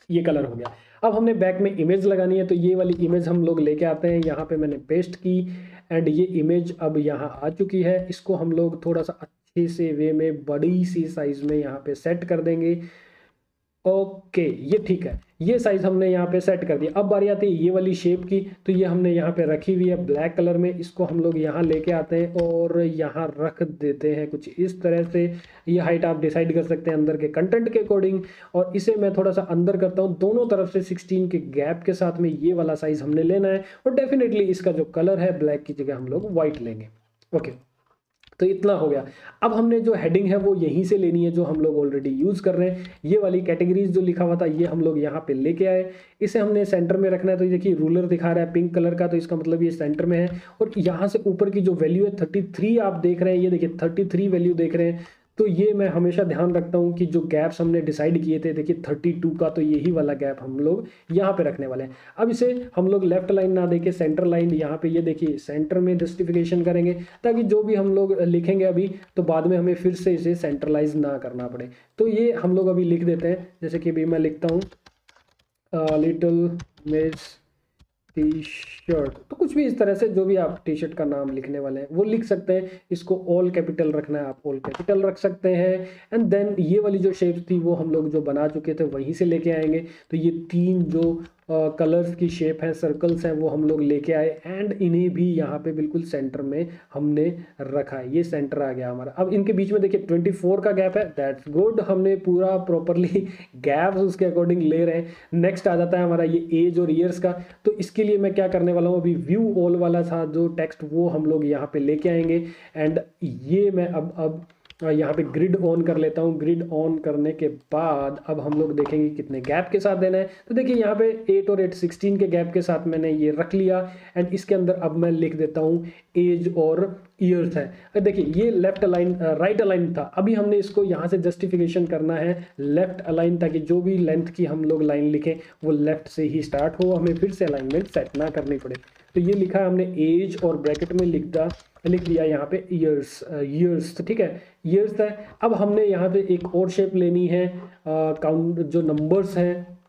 ये कलर हो गया। अब हमने बैक में इमेज लगानी है, तो ये वाली इमेज हम लोग लेके आते हैं। यहाँ पे मैंने पेस्ट की एंड ये इमेज अब यहाँ आ चुकी है। इसको हम लोग थोड़ा सा अच्छे से वे में बड़ी सी साइज में यहाँ पे सेट कर देंगे। ओके, ये ठीक है, ये साइज हमने यहाँ पे सेट कर दिया। अब बारी आती है ये वाली शेप की, तो ये हमने यहाँ पे रखी हुई है ब्लैक कलर में। इसको हम लोग यहाँ लेके आते हैं और यहाँ रख देते हैं कुछ इस तरह से। ये हाइट आप डिसाइड कर सकते हैं अंदर के कंटेंट के अकॉर्डिंग। और इसे मैं थोड़ा सा अंदर करता हूँ, दोनों तरफ से 16 के गैप के साथ में ये वाला साइज हमने लेना है। और डेफिनेटली इसका जो कलर है ब्लैक की जगह हम लोग व्हाइट लेंगे। ओके, तो इतना हो गया। अब हमने जो हेडिंग है वो यहीं से लेनी है जो हम लोग ऑलरेडी यूज़ कर रहे हैं। ये वाली कैटेगरीज जो लिखा हुआ था ये हम लोग यहाँ पे लेके आए। इसे हमने सेंटर में रखना है। तो देखिए रूलर दिखा रहा है पिंक कलर का, तो इसका मतलब ये सेंटर में है। और यहाँ से ऊपर की जो वैल्यू है 33 आप देख रहे हैं, ये देखिए 33 वैल्यू देख रहे हैं। तो ये मैं हमेशा ध्यान रखता हूँ कि जो गैप्स हमने डिसाइड किए थे, देखिए 32 का, तो यही वाला गैप हम लोग यहाँ पे रखने वाले हैं। अब इसे हम लोग लेफ्ट लाइन ना देके सेंटर लाइन यहाँ पे ये देखिए सेंटर में जस्टिफिकेशन करेंगे, ताकि जो भी हम लोग लिखेंगे अभी तो बाद में हमें फिर से इसे सेंट्रलाइज ना करना पड़े। तो ये हम लोग अभी लिख देते हैं, जैसे कि अभी मैं लिखता हूँ लिटिल मिस टी शर्ट। तो कुछ भी इस तरह से जो भी आप टी शर्ट का नाम लिखने वाले हैं वो लिख सकते हैं। इसको ऑल कैपिटल रखना है, आप ऑल कैपिटल रख सकते हैं। एंड देन ये वाली जो शेप थी वो हम लोग जो बना चुके थे वहीं से लेके आएंगे। तो ये तीन जो कलर्स की शेप है, सर्कल्स हैं, वो हम लोग लेके आए एंड इन्हें भी यहाँ पे बिल्कुल सेंटर में हमने रखा है। ये सेंटर आ गया हमारा। अब इनके बीच में देखिए 24 का गैप है, दैट्स गुड। हमने पूरा प्रॉपरली गैप उसके अकॉर्डिंग ले रहे हैं। नेक्स्ट आ जाता है हमारा ये एज और ईयर्स का। तो इसके लिए मैं क्या करने वाला हूँ, अभी व्यू ऑल वाला था जो टेक्स्ट वो हम लोग यहाँ पे लेके आएंगे। एंड ये मैं अब यहाँ पे ग्रिड ऑन कर लेता हूँ। ग्रिड ऑन करने के बाद अब हम लोग देखेंगे कितने गैप के साथ देना है। तो देखिए यहाँ पे 8 और 8 16 के गैप के साथ मैंने ये रख लिया। एंड इसके अंदर अब मैं लिख देता हूँ एज और ईयर्स है। देखिए ये लेफ्ट अलाइन राइट अलाइन था, अभी हमने इसको यहाँ से जस्टिफिकेशन करना है लेफ्ट अलाइन, ताकि जो भी लेंथ की हम लोग लाइन लिखें वो लेफ्ट से ही स्टार्ट हो, हमें फिर से अलाइनमेंट सेट ना करनी पड़े। तो ये लिखा हमने एज और ब्रैकेट में लिख दिया यहाँ पे ईयर्स। तो ठीक है, ईयर्स है। अब हमने यहाँ पे एक और शेप लेनी है काउंट जो नंबर्स हैं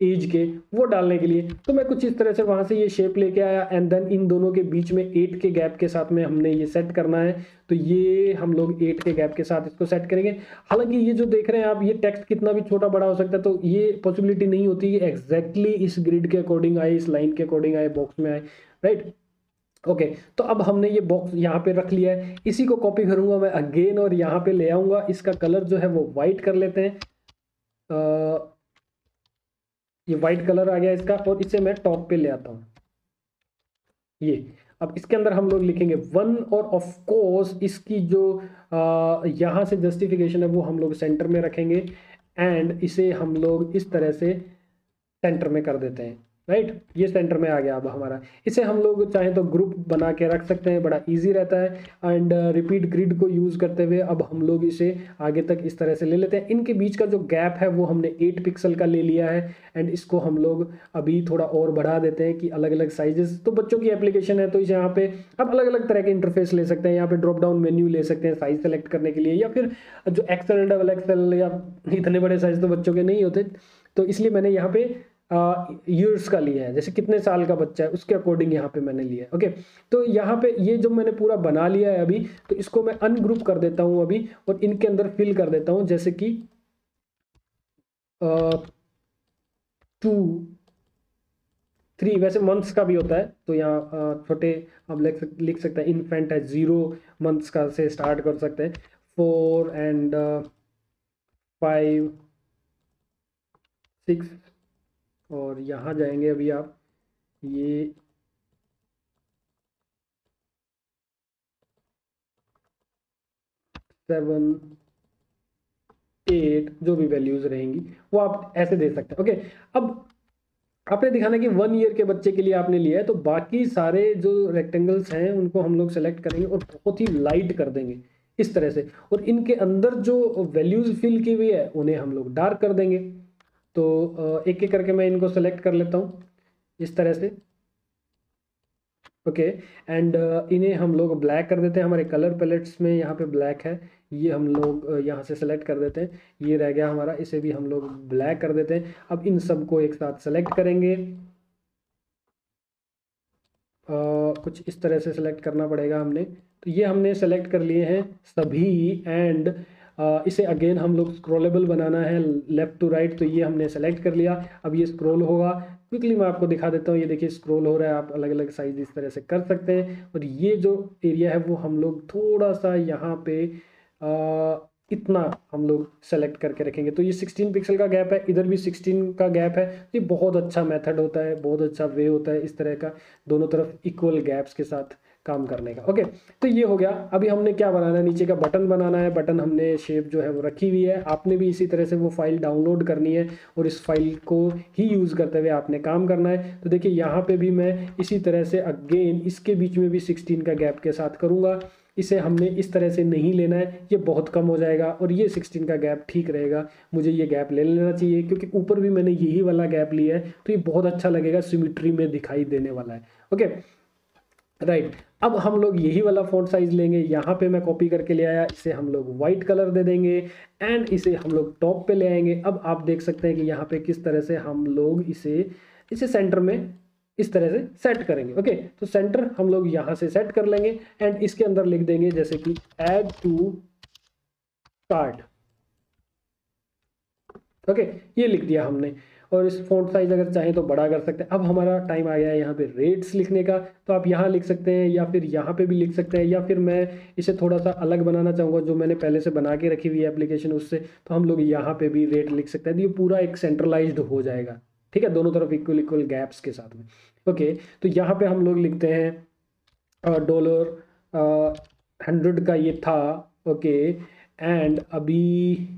एज के, वो डालने के लिए। तो मैं कुछ इस तरह से वहां से ये शेप लेके आया एंड देन इन दोनों के बीच में 8 के गैप के साथ में हमने ये सेट करना है। तो ये हम लोग 8 के गैप के साथ इसको सेट करेंगे। हालांकि ये जो देख रहे हैं आप, ये टेक्स्ट कितना भी छोटा बड़ा हो सकता है, तो ये पॉसिबिलिटी नहीं होती कि एग्जैक्टली इस ग्रिड के अकॉर्डिंग आए, इस लाइन के अकॉर्डिंग आए, बॉक्स में आए, राइट। ओके, तो अब हमने ये बॉक्स यहाँ पे रख लिया है। इसी को कॉपी करूंगा मैं अगेन और यहाँ पे ले आऊंगा। इसका कलर जो है वो वाइट कर लेते हैं। ये वाइट कलर आ गया इसका, और इसे मैं टॉप पे ले आता हूँ। ये अब इसके अंदर हम लोग लिखेंगे 1, और ऑफ कोर्स इसकी जो यहाँ से जस्टिफिकेशन है वो हम लोग सेंटर में रखेंगे। एंड इसे हम लोग इस तरह से सेंटर में कर देते हैं, राइट। ये सेंटर में आ गया अब हमारा। इसे हम लोग चाहे तो ग्रुप बना के रख सकते हैं, बड़ा इजी रहता है। एंड रिपीट ग्रिड को यूज करते हुए अब हम लोग इसे आगे तक इस तरह से ले लेते हैं। इनके बीच का जो गैप है वो हमने 8 पिक्सल का ले लिया है। एंड इसको हम लोग अभी थोड़ा और बढ़ा देते हैं कि अलग अलग साइजेस, तो बच्चों की एप्लीकेशन है तो इसे यहाँ पे अब अलग अलग तरह के इंटरफेस ले सकते हैं। यहाँ पे ड्रॉप डाउन मेन्यू ले सकते हैं साइज सेलेक्ट करने के लिए, या फिर जो एक्सएल डबल एक्सएल या इतने बड़े साइज तो बच्चों के नहीं होते, तो इसलिए मैंने यहाँ पे ईयर्स का लिया है, जैसे कितने साल का बच्चा है उसके अकॉर्डिंग यहाँ पे मैंने लिया है। ओके, तो यहाँ पे ये जो मैंने पूरा बना लिया है अभी, तो इसको मैं अनग्रुप कर देता हूँ अभी, और इनके अंदर फिल कर देता हूँ, जैसे कि 2 3, वैसे मंथ्स का भी होता है तो यहाँ छोटे हम लिख सकते हैं। इन्फेंट है 0 मंथ्स का से स्टार्ट कर सकते हैं, 4 एंड 5 6, और यहाँ जाएंगे अभी आप ये 7 8 जो भी वैल्यूज रहेंगी वो आप ऐसे दे सकते हैं। ओके, अब आपने दिखाना कि 1 ईयर के बच्चे के लिए आपने लिया है, तो बाकी सारे जो रेक्टेंगल्स हैं उनको हम लोग सेलेक्ट करेंगे और बहुत ही लाइट कर देंगे इस तरह से, और इनके अंदर जो वैल्यूज फिल की हुई है उन्हें हम लोग डार्क कर देंगे। तो एक एक करके मैं इनको सेलेक्ट कर लेता हूँ इस तरह से। ओके, एंड इन्हें हम लोग ब्लैक कर देते हैं। हमारे कलर पैलेट्स में यहाँ पे ब्लैक है, ये हम लोग यहाँ से सेलेक्ट कर देते हैं। ये रह गया हमारा, इसे भी हम लोग ब्लैक कर देते हैं। अब इन सबको एक साथ सेलेक्ट करेंगे, कुछ इस तरह से सेलेक्ट करना पड़ेगा हमने। तो ये हमने सेलेक्ट कर लिए हैं सभी। एंड इसे अगेन हम लोग स्क्रॉलेबल बनाना है लेफ्ट टू राइट, तो ये हमने सेलेक्ट कर लिया। अब ये स्क्रॉल होगा, क्विकली मैं आपको दिखा देता हूँ। ये देखिए स्क्रॉल हो रहा है, आप अलग अलग साइज इस तरह से कर सकते हैं। और ये जो एरिया है वो हम लोग थोड़ा सा यहाँ पे इतना हम लोग सेलेक्ट करके रखेंगे। तो ये 16 पिक्सल का गैप है, इधर भी 16 का गैप है। ये बहुत अच्छा मेथड होता है, बहुत अच्छा वे होता है इस तरह का, दोनों तरफ इक्वल गैप्स के साथ काम करने का। ओके, तो ये हो गया। अभी हमने क्या बनाना है, नीचे का बटन बनाना है। बटन हमने शेप जो है वो रखी हुई है, आपने भी इसी तरह से वो फाइल डाउनलोड करनी है और इस फाइल को ही यूज़ करते हुए आपने काम करना है। तो देखिए यहाँ पे भी मैं इसी तरह से अगेन इसके बीच में भी 16 का गैप के साथ करूँगा। इसे हमने इस तरह से नहीं लेना है, ये बहुत कम हो जाएगा, और ये 16 का गैप ठीक रहेगा। मुझे ये गैप ले लेना चाहिए क्योंकि ऊपर भी मैंने यही वाला गैप लिया है, तो ये बहुत अच्छा लगेगा, सिमिट्री में दिखाई देने वाला है। Okay, right. अब हम लोग यही वाला फॉन्ट साइज लेंगे, यहाँ पे मैं कॉपी करके ले आया, इसे हम लोग वाइट कलर दे देंगे एंड इसे हम लोग टॉप पे ले आएंगे। अब आप देख सकते हैं कि यहाँ पे किस तरह से हम लोग इसे सेंटर में इस तरह से सेट करेंगे। ओके, तो सेंटर हम लोग यहाँ से सेट कर लेंगे एंड इसके अंदर लिख देंगे जैसे कि ऐड टू कार्ट। ओके, ये लिख दिया हमने, और इस फॉन्ट साइज अगर चाहें तो बड़ा कर सकते हैं। अब हमारा टाइम आ गया है यहाँ पे रेट्स लिखने का, तो आप यहाँ लिख सकते हैं या फिर यहाँ पे भी लिख सकते हैं, या फिर मैं इसे थोड़ा सा अलग बनाना चाहूँगा जो मैंने पहले से बना के रखी हुई है एप्लीकेशन उससे, तो हम लोग यहाँ पे भी रेट लिख सकते हैं। तो ये पूरा एक सेंट्रलाइज्ड हो जाएगा, ठीक है, दोनों तरफ इक्वल इक्वल गैप्स के साथ में। ओके, तो यहाँ पे हम लोग लिखते हैं $100 का ये था ओके, एंड अभी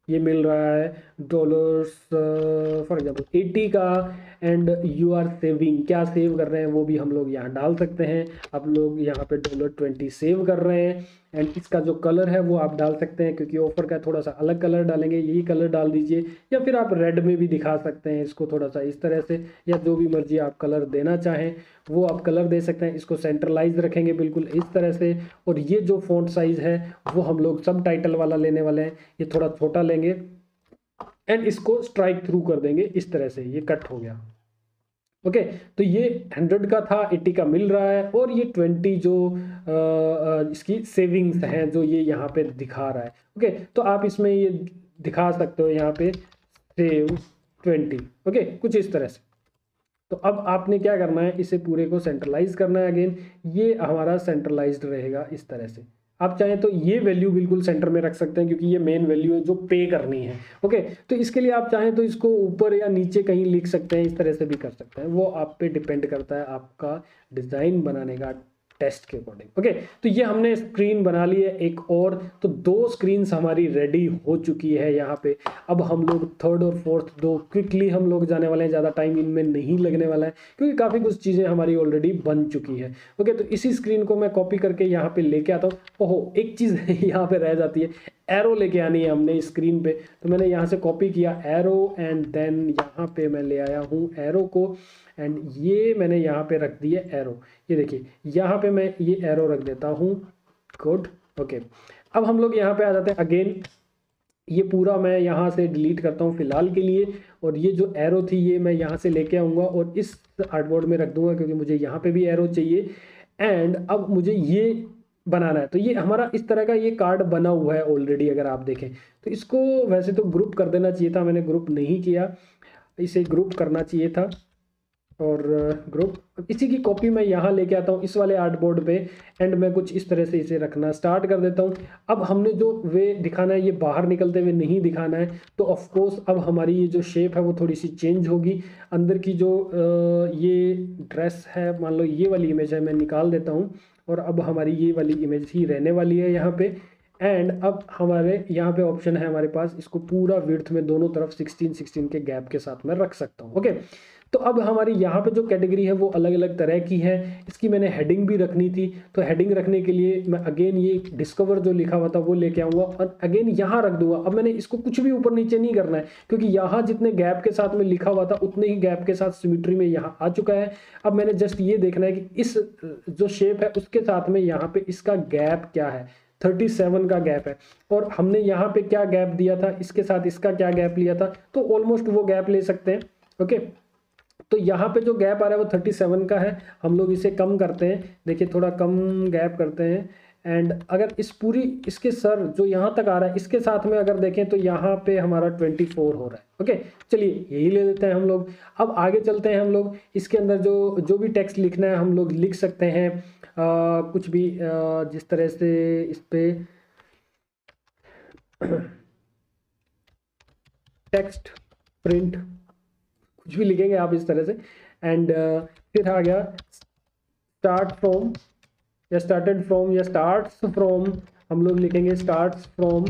ये मिल रहा है डॉलर्स फॉर एग्जाम्पल 80 का, एंड यू आर सेविंग, क्या सेव कर रहे हैं वो भी हम लोग यहाँ डाल सकते हैं। आप लोग यहाँ पे $20 सेव कर रहे हैं, एंड इसका जो कलर है वो आप डाल सकते हैं, क्योंकि ऑफर का थोड़ा सा अलग कलर डालेंगे, यही कलर डाल दीजिए, या फिर आप रेड में भी दिखा सकते हैं इसको थोड़ा सा इस तरह से, या जो भी मर्जी आप कलर देना चाहें वो आप कलर दे सकते हैं। इसको सेंट्रलाइज रखेंगे बिल्कुल इस तरह से, और ये जो फॉन्ट साइज है वो हम लोग सब टाइटल वाला लेने वाले हैं, ये थोड़ा छोटा लेंगे, एंड इसको स्ट्राइक थ्रू कर देंगे इस तरह से, ये कट हो गया। ओके, तो ये 100 का था, 80 का मिल रहा है, और ये 20 जो इसकी सेविंग्स हैं जो ये यहाँ पे दिखा रहा है। ओके, तो आप इसमें ये दिखा सकते हो यहाँ पे सेव 20। ओके, कुछ इस तरह से। तो अब आपने क्या करना है, इसे पूरे को सेंट्रलाइज करना है। अगेन ये हमारा सेंट्रलाइज्ड रहेगा इस तरह से। आप चाहें तो ये वैल्यू बिल्कुल सेंटर में रख सकते हैं, क्योंकि ये मेन वैल्यू है जो पे करनी है। ओके, तो इसके लिए आप चाहें तो इसको ऊपर या नीचे कहीं लिख सकते हैं, इस तरह से भी कर सकते हैं, वो आप पे डिपेंड करता है आपका डिज़ाइन बनाने का टेस्ट के अकॉर्डिंग। ओके, तो ये हमने स्क्रीन बना ली है एक और, तो 2 स्क्रीन्स हमारी रेडी हो चुकी है यहाँ पे। अब हम लोग थर्ड और फोर्थ 2 क्विकली हम लोग जाने वाले हैं, ज़्यादा टाइम इनमें नहीं लगने वाला है, क्योंकि काफ़ी कुछ चीज़ें हमारी ऑलरेडी बन चुकी है। ओके, तो इसी स्क्रीन को मैं कॉपी करके यहाँ पे लेके आता हूँ। ओहो, एक चीज़ यहाँ पे रह जाती है, एरो लेके आनी है हमने स्क्रीन पे, तो मैंने यहाँ से कॉपी किया एरो, एंड देन यहाँ पे मैं ले आया हूँ एरो को, एंड ये मैंने यहाँ पे रख दिया एरो। ये देखिए यहाँ पे मैं ये एरो रख देता हूँ। गुड, ओके, अब हम लोग यहाँ पे आ जाते हैं। अगेन ये पूरा मैं यहाँ से डिलीट करता हूँ फिलहाल के लिए, और ये जो एरो थी ये मैं यहाँ से लेके आऊँगा और इस आर्टबोर्ड में रख दूंगा, क्योंकि मुझे यहाँ पे भी एरो चाहिए। एंड अब मुझे ये बनाना है, तो ये हमारा इस तरह का ये कार्ड बना हुआ है ऑलरेडी। अगर आप देखें तो इसको वैसे तो ग्रुप कर देना चाहिए था, मैंने ग्रुप नहीं किया, इसे ग्रुप करना चाहिए था, और ग्रुप इसी की कॉपी मैं यहाँ लेके आता हूँ इस वाले आर्टबोर्ड पे, एंड मैं कुछ इस तरह से इसे रखना स्टार्ट कर देता हूँ। अब हमने जो वे दिखाना है ये बाहर निकलते हुए नहीं दिखाना है, तो ऑफ कोर्स अब हमारी ये जो शेप है वो थोड़ी सी चेंज होगी। अंदर की जो ये ड्रेस है, मान लो ये वाली इमेज है, मैं निकाल देता हूँ, और अब हमारी ये वाली इमेज ही रहने वाली है यहाँ पे। एंड अब हमारे यहाँ पे ऑप्शन है हमारे पास, इसको पूरा विड्थ में दोनों तरफ 16-16 के गैप के साथ मैं रख सकता हूँ। ओके, तो अब हमारी यहाँ पे जो कैटेगरी है वो अलग अलग तरह की है। इसकी मैंने हेडिंग भी रखनी थी, तो हेडिंग रखने के लिए मैं अगेन ये डिस्कवर जो लिखा हुआ था वो लेके आऊँगा और अगेन यहाँ रख दूंगा। अब मैंने इसको कुछ भी ऊपर नीचे नहीं करना है, क्योंकि यहाँ जितने गैप के साथ में लिखा हुआ था उतने ही गैप के साथ सिमेट्री में यहाँ आ चुका है। अब मैंने जस्ट ये देखना है कि इस जो शेप है उसके साथ में यहाँ पे इसका गैप क्या है। 37 का गैप है, और हमने यहाँ पे क्या गैप दिया था, इसके साथ इसका क्या गैप लिया था, तो ऑलमोस्ट वो गैप ले सकते हैं। ओके, तो यहाँ पे जो गैप आ रहा है वो 37 का है, हम लोग इसे कम करते हैं, देखिए थोड़ा कम गैप करते हैं। एंड अगर इस पूरी इसके सर जो यहाँ तक आ रहा है इसके साथ में अगर देखें तो यहाँ पे हमारा 24 हो रहा है। ओके, चलिए यही ले लेते हैं हम लोग। अब आगे चलते हैं हम लोग, इसके अंदर जो भी टेक्स्ट लिखना है हम लोग लिख सकते हैं, कुछ भी जिस तरह से इस पे टेक्स्ट प्रिंट कुछ भी लिखेंगे आप इस तरह से। एंड फिर आ गया स्टार्ट फ्रॉम या स्टार्टेड फ्रॉम या स्टार्ट्स फ्रॉम, हम लोग लिखेंगे स्टार्ट्स फ्रॉम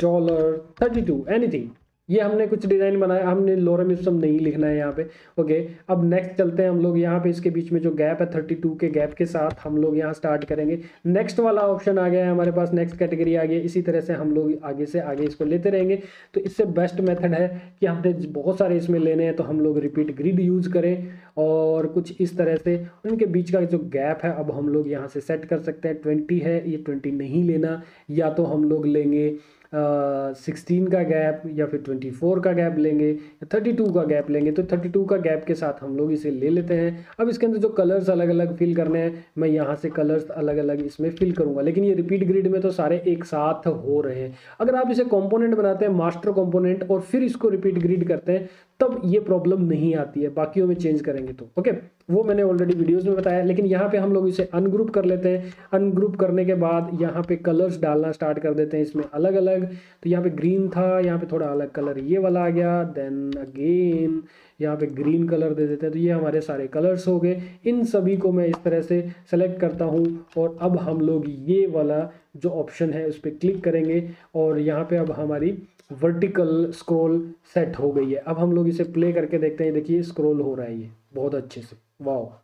$32 एनीथिंग। ये हमने कुछ डिज़ाइन बनाया, हमने लोरेम इप्सम नहीं लिखना है यहाँ पे। ओके, अब नेक्स्ट चलते हैं हम लोग, यहाँ पे इसके बीच में जो गैप है 32 के गैप के साथ हम लोग यहाँ स्टार्ट करेंगे। नेक्स्ट वाला ऑप्शन आ गया है हमारे पास, नेक्स्ट कैटेगरी आ गई। इसी तरह से हम लोग आगे से आगे इसको लेते रहेंगे। तो इससे बेस्ट मेथड है कि हमने बहुत सारे इसमें लेने हैं तो हम लोग रिपीट ग्रिड यूज़ करें, और कुछ इस तरह से उनके बीच का जो गैप है अब हम लोग यहाँ से सेट कर सकते हैं। 20 है, ये 20 नहीं लेना, या तो हम लोग लेंगे 16 का गैप, या फिर 24 का गैप लेंगे, या 32 का गैप लेंगे। तो 32 का गैप के साथ हम लोग इसे ले लेते हैं। अब इसके अंदर जो कलर्स अलग अलग फिल करने हैं, मैं यहाँ से कलर्स अलग अलग इसमें फिल करूँगा, लेकिन ये रिपीट ग्रिड में तो सारे एक साथ हो रहे हैं। अगर आप इसे कंपोनेंट बनाते हैं मास्टर कंपोनेंट और फिर इसको रिपीट ग्रिड करते हैं तब ये प्रॉब्लम नहीं आती है, बाकियों में चेंज करेंगे तो। ओके, वो मैंने ऑलरेडी वीडियोस में बताया। लेकिन यहाँ पे हम लोग इसे अनग्रुप कर लेते हैं। अनग्रुप करने के बाद यहाँ पे कलर्स डालना स्टार्ट कर देते हैं इसमें अलग अलग। तो यहाँ पे ग्रीन था, यहाँ पे थोड़ा अलग कलर ये वाला आ गया, देन अगेन यहाँ पे ग्रीन कलर दे देते हैं। तो ये हमारे सारे कलर्स हो गए। इन सभी को मैं इस तरह से सेलेक्ट करता हूँ और अब हम लोग ये वाला जो ऑप्शन है उस पर क्लिक करेंगे और यहाँ पे अब हमारी वर्टिकल स्क्रॉल सेट हो गई है। अब हम लोग इसे प्ले करके देखते हैं। देखिए स्क्रॉल हो रहा है ये बहुत अच्छे से, वाह।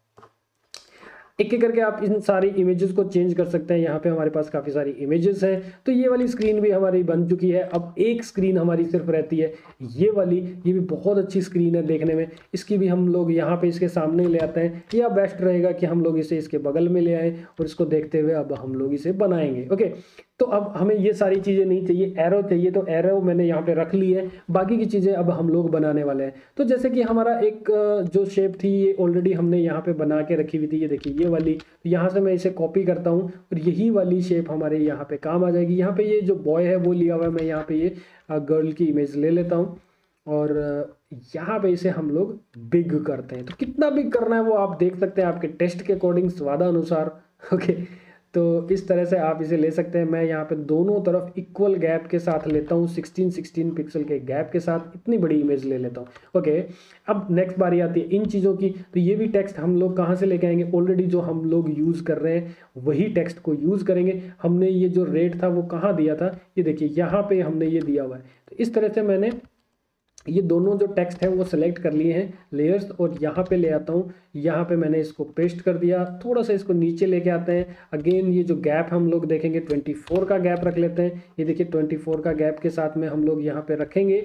एक एक करके आप इन सारी इमेजेस को चेंज कर सकते हैं। यहाँ पे हमारे पास काफ़ी सारी इमेजेस हैं। तो ये वाली स्क्रीन भी हमारी बन चुकी है। अब एक स्क्रीन हमारी सिर्फ रहती है ये वाली। ये भी बहुत अच्छी स्क्रीन है देखने में। इसकी भी हम लोग यहाँ पे इसके सामने ले आते हैं, या बेस्ट रहेगा कि हम लोग इसे इसके बगल में ले आए और इसको देखते हुए अब हम लोग इसे बनाएंगे। ओके, तो अब हमें ये सारी चीज़ें नहीं चाहिए, एरो चाहिए। तो एरो मैंने यहाँ पे रख ली है, बाकी की चीज़ें अब हम लोग बनाने वाले हैं। तो जैसे कि हमारा एक जो शेप थी ये ऑलरेडी हमने यहाँ पे बना के रखी हुई थी, ये देखिए ये वाली। तो यहाँ से मैं इसे कॉपी करता हूँ और यही वाली शेप हमारे यहाँ पे काम आ जाएगी। यहाँ पे ये जो बॉय है वो लिया हुआ है, मैं यहाँ पे ये गर्ल की इमेज ले लेता हूँ और यहाँ पे इसे हम लोग बिग करते हैं। तो कितना बिग करना है वो आप देख सकते हैं आपके टेस्ट के अकॉर्डिंग, स्वादानुसार। ओके, तो इस तरह से आप इसे ले सकते हैं। मैं यहाँ पे दोनों तरफ इक्वल गैप के साथ लेता हूँ, 16 पिक्सल के गैप के साथ इतनी बड़ी इमेज ले लेता हूँ। ओके, अब नेक्स्ट बारी आती है इन चीज़ों की। तो ये भी टेक्स्ट हम लोग कहाँ से लेके आएंगे? ऑलरेडी जो हम लोग यूज़ कर रहे हैं वही टेक्स्ट को यूज़ करेंगे। हमने ये जो रेट था वो कहाँ दिया था, ये देखिए यहाँ पे हमने ये दिया हुआ है। तो इस तरह से मैंने ये दोनों जो टेक्स्ट है वो सेलेक्ट कर लिए हैं लेयर्स, और यहाँ पे ले आता हूँ। यहाँ पे मैंने इसको पेस्ट कर दिया। थोड़ा सा इसको नीचे लेके आते हैं। अगेन ये जो गैप हम लोग देखेंगे 24 का गैप रख लेते हैं। ये देखिए 24 का गैप के साथ में हम लोग यहाँ पे रखेंगे।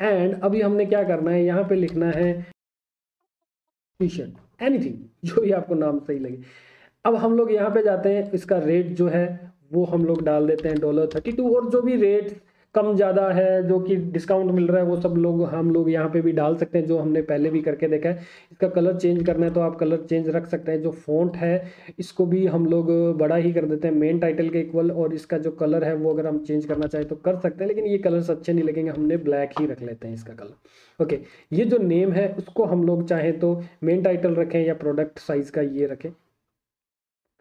एंड अभी हमने क्या करना है, यहाँ पे लिखना है टी शर्ट, एनीथिंग, जो भी आपको नाम सही लगे। अब हम लोग यहाँ पे जाते हैं, इसका रेट जो है वो हम लोग डाल देते हैं $32, और जो भी रेट कम ज़्यादा है, जो कि डिस्काउंट मिल रहा है, वो सब लोग हम लोग यहाँ पे भी डाल सकते हैं, जो हमने पहले भी करके देखा है। इसका कलर चेंज करना है तो आप कलर चेंज रख सकते हैं। जो फॉन्ट है इसको भी हम लोग बड़ा ही कर देते हैं मेन टाइटल के इक्वल, और इसका जो कलर है वो अगर हम चेंज करना चाहें तो कर सकते हैं, लेकिन ये कलर्स अच्छे नहीं लगेंगे, हमने ब्लैक ही रख लेते हैं इसका कलर। ओके, ये जो नेम है उसको हम लोग चाहें तो मेन टाइटल रखें या प्रोडक्ट साइज का ये रखें,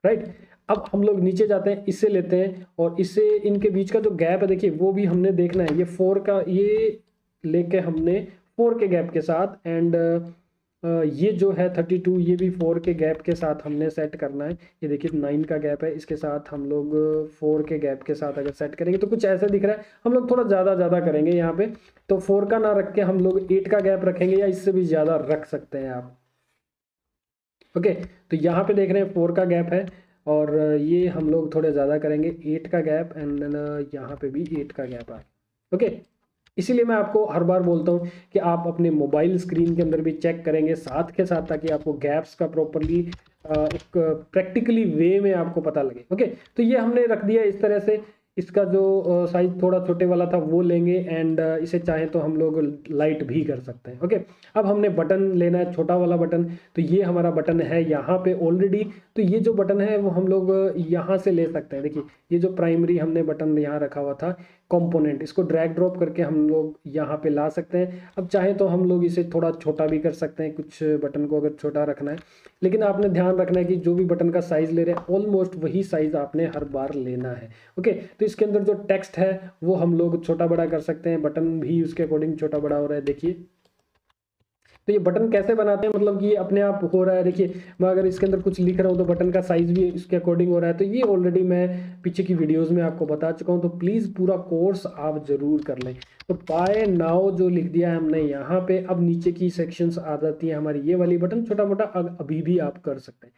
राइट। अब हम लोग नीचे जाते हैं, इसे लेते हैं और इसे इनके बीच का जो गैप है देखिए वो भी हमने देखना है। ये 4 का ये लेके हमने 4 के गैप के साथ, एंड ये जो है 32 ये भी 4 के गैप के साथ हमने सेट करना है। ये देखिए 9 का गैप है, इसके साथ हम लोग 4 के गैप के साथ अगर सेट करेंगे तो कुछ ऐसे दिख रहा है। हम लोग थोड़ा ज़्यादा करेंगे यहाँ पे, तो 4 का ना रख के हम लोग 8 का गैप रखेंगे, या इससे भी ज़्यादा रख सकते हैं आप। ओके, तो यहाँ पे देख रहे हैं 4 का गैप है, और ये हम लोग थोड़े ज़्यादा करेंगे 8 का गैप, एंड देन यहाँ पे भी 8 का गैप आए। ओके, इसीलिए मैं आपको हर बार बोलता हूँ कि आप अपने मोबाइल स्क्रीन के अंदर भी चेक करेंगे साथ के साथ, ताकि आपको गैप्स का प्रॉपरली एक प्रैक्टिकली वे में आपको पता लगे। ओके, तो ये हमने रख दिया इस तरह से। इसका जो साइज थोड़ा छोटे वाला था वो लेंगे, एंड इसे चाहे तो हम लोग लाइट भी कर सकते हैं। ओके, अब हमने बटन लेना है, छोटा वाला बटन। तो ये हमारा बटन है यहाँ पे ऑलरेडी। तो ये जो बटन है वो हम लोग यहाँ से ले सकते हैं। देखिए ये जो प्राइमरी हमने बटन यहाँ रखा हुआ था कंपोनेंट, इसको ड्रैग ड्रॉप करके हम लोग यहाँ पे ला सकते हैं। अब चाहे तो हम लोग इसे थोड़ा छोटा भी कर सकते हैं, कुछ बटन को अगर छोटा रखना है, लेकिन आपने ध्यान रखना है कि जो भी बटन का साइज ले रहे हैं ऑलमोस्ट वही साइज आपने हर बार लेना है। ओके, तो इसके अंदर जो टेक्स्ट है वो हम लोग छोटा बड़ा कर सकते हैं, बटन भी उसके अकॉर्डिंग छोटा बड़ा हो रहा है। देखिए तो ये बटन कैसे बनाते हैं, मतलब कि ये अपने आप हो रहा है। देखिए मैं अगर इसके अंदर कुछ लिख रहा हूँ तो बटन का साइज भी इसके अकॉर्डिंग हो रहा है। तो ये ऑलरेडी मैं पीछे की वीडियोस में आपको बता चुका हूँ, तो प्लीज़ पूरा कोर्स आप जरूर कर लें। तो बाय नाउ जो लिख दिया है हमने यहाँ पे, अब नीचे की सेक्शंस आ जाती है हमारी ये वाली। बटन छोटा मोटा अभी भी आप कर सकते हैं।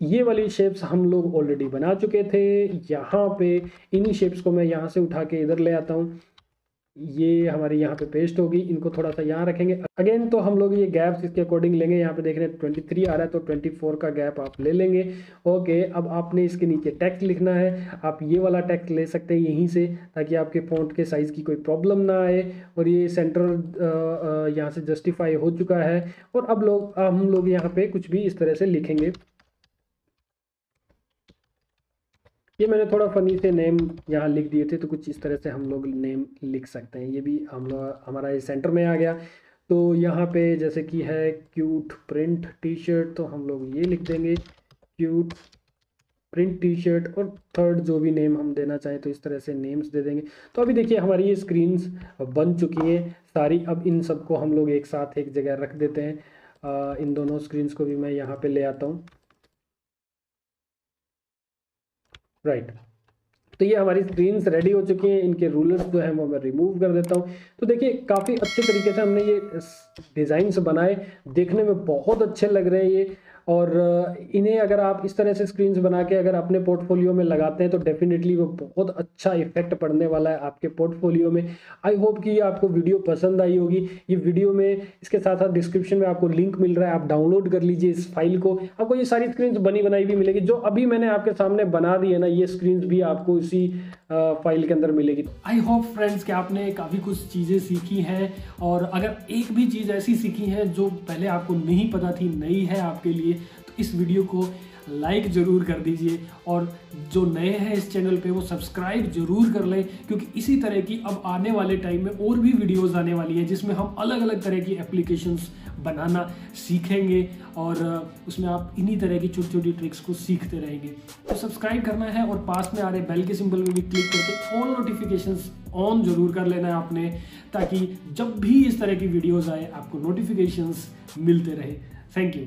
ये वाली शेप्स हम लोग ऑलरेडी बना चुके थे। यहाँ पे इन्हीं शेप्स को मैं यहाँ से उठा के इधर ले आता हूँ, ये हमारे यहाँ पे पेस्ट होगी। इनको थोड़ा सा यहाँ रखेंगे। अगेन तो हम लोग ये गैप्स इसके अकॉर्डिंग लेंगे। यहाँ पे देख रहे हैं 23 आ रहा है, तो 24 का गैप आप ले लेंगे। ओके, अब आपने इसके नीचे टेक्स्ट लिखना है। आप ये वाला टेक्स्ट ले सकते हैं यहीं से, ताकि आपके फॉन्ट के साइज़ की कोई प्रॉब्लम ना आए। और ये सेंटर यहाँ से जस्टिफाई हो चुका है। और अब हम लोग यहाँ पे कुछ भी इस तरह से लिखेंगे। ये मैंने थोड़ा फनी से नेम यहाँ लिख दिए थे, तो कुछ इस तरह से हम लोग नेम लिख सकते हैं। ये भी हम लोग हमारा ये सेंटर में आ गया। तो यहाँ पे जैसे कि है क्यूट प्रिंट टी शर्ट, तो हम लोग ये लिख देंगे क्यूट प्रिंट टी शर्ट, और थर्ड जो भी नेम हम देना चाहें तो इस तरह से नेम्स दे देंगे। तो अभी देखिए हमारी ये स्क्रीन्स बन चुकी हैं सारी। अब इन सबको हम लोग एक साथ एक जगह रख देते हैं। इन दोनों स्क्रीन्स को भी मैं यहाँ पे ले आता हूँ, राइट। तो ये हमारी स्क्रीन्स रेडी हो चुकी हैं। इनके रूलर्स जो हैं वो मैं रिमूव कर देता हूँ। तो देखिए काफ़ी अच्छे तरीके से हमने ये डिज़ाइंस बनाए, देखने में बहुत अच्छे लग रहे हैं ये। और इन्हें अगर आप इस तरह से स्क्रीन्स बना के अगर अपने पोर्टफोलियो में लगाते हैं तो डेफिनेटली वो बहुत अच्छा इफेक्ट पड़ने वाला है आपके पोर्टफोलियो में। आई होप कि ये आपको वीडियो पसंद आई होगी। ये वीडियो में इसके साथ साथ डिस्क्रिप्शन में आपको लिंक मिल रहा है, आप डाउनलोड कर लीजिए इस फाइल को। आपको ये सारी स्क्रीन्स बनी बनाई भी मिलेगी। जो अभी मैंने आपके सामने बना दी है ना, ये स्क्रीन्स भी आपको इसी फाइल के अंदर मिलेगी। आई होप फ्रेंड्स कि आपने काफ़ी कुछ चीज़ें सीखी हैं, और अगर एक भी चीज़ ऐसी सीखी है जो पहले आपको नहीं पता थी, नई है आपके लिए, तो इस वीडियो को लाइक ज़रूर कर दीजिए। और जो नए हैं इस चैनल पे वो सब्सक्राइब जरूर कर लें, क्योंकि इसी तरह की अब आने वाले टाइम में और भी वीडियोस आने वाली है जिसमें हम अलग अलग तरह की एप्लीकेशंस बनाना सीखेंगे, और उसमें आप इन्हीं तरह की छोटी छोटी ट्रिक्स को सीखते रहेंगे। तो सब्सक्राइब करना है और पास में आ रहे बेल के सिंबल में भी क्लिक करके ऑल नोटिफिकेशंस ऑन जरूर कर लेना है आपने, ताकि जब भी इस तरह की वीडियोस आए आपको नोटिफिकेशंस मिलते रहे। Thank you.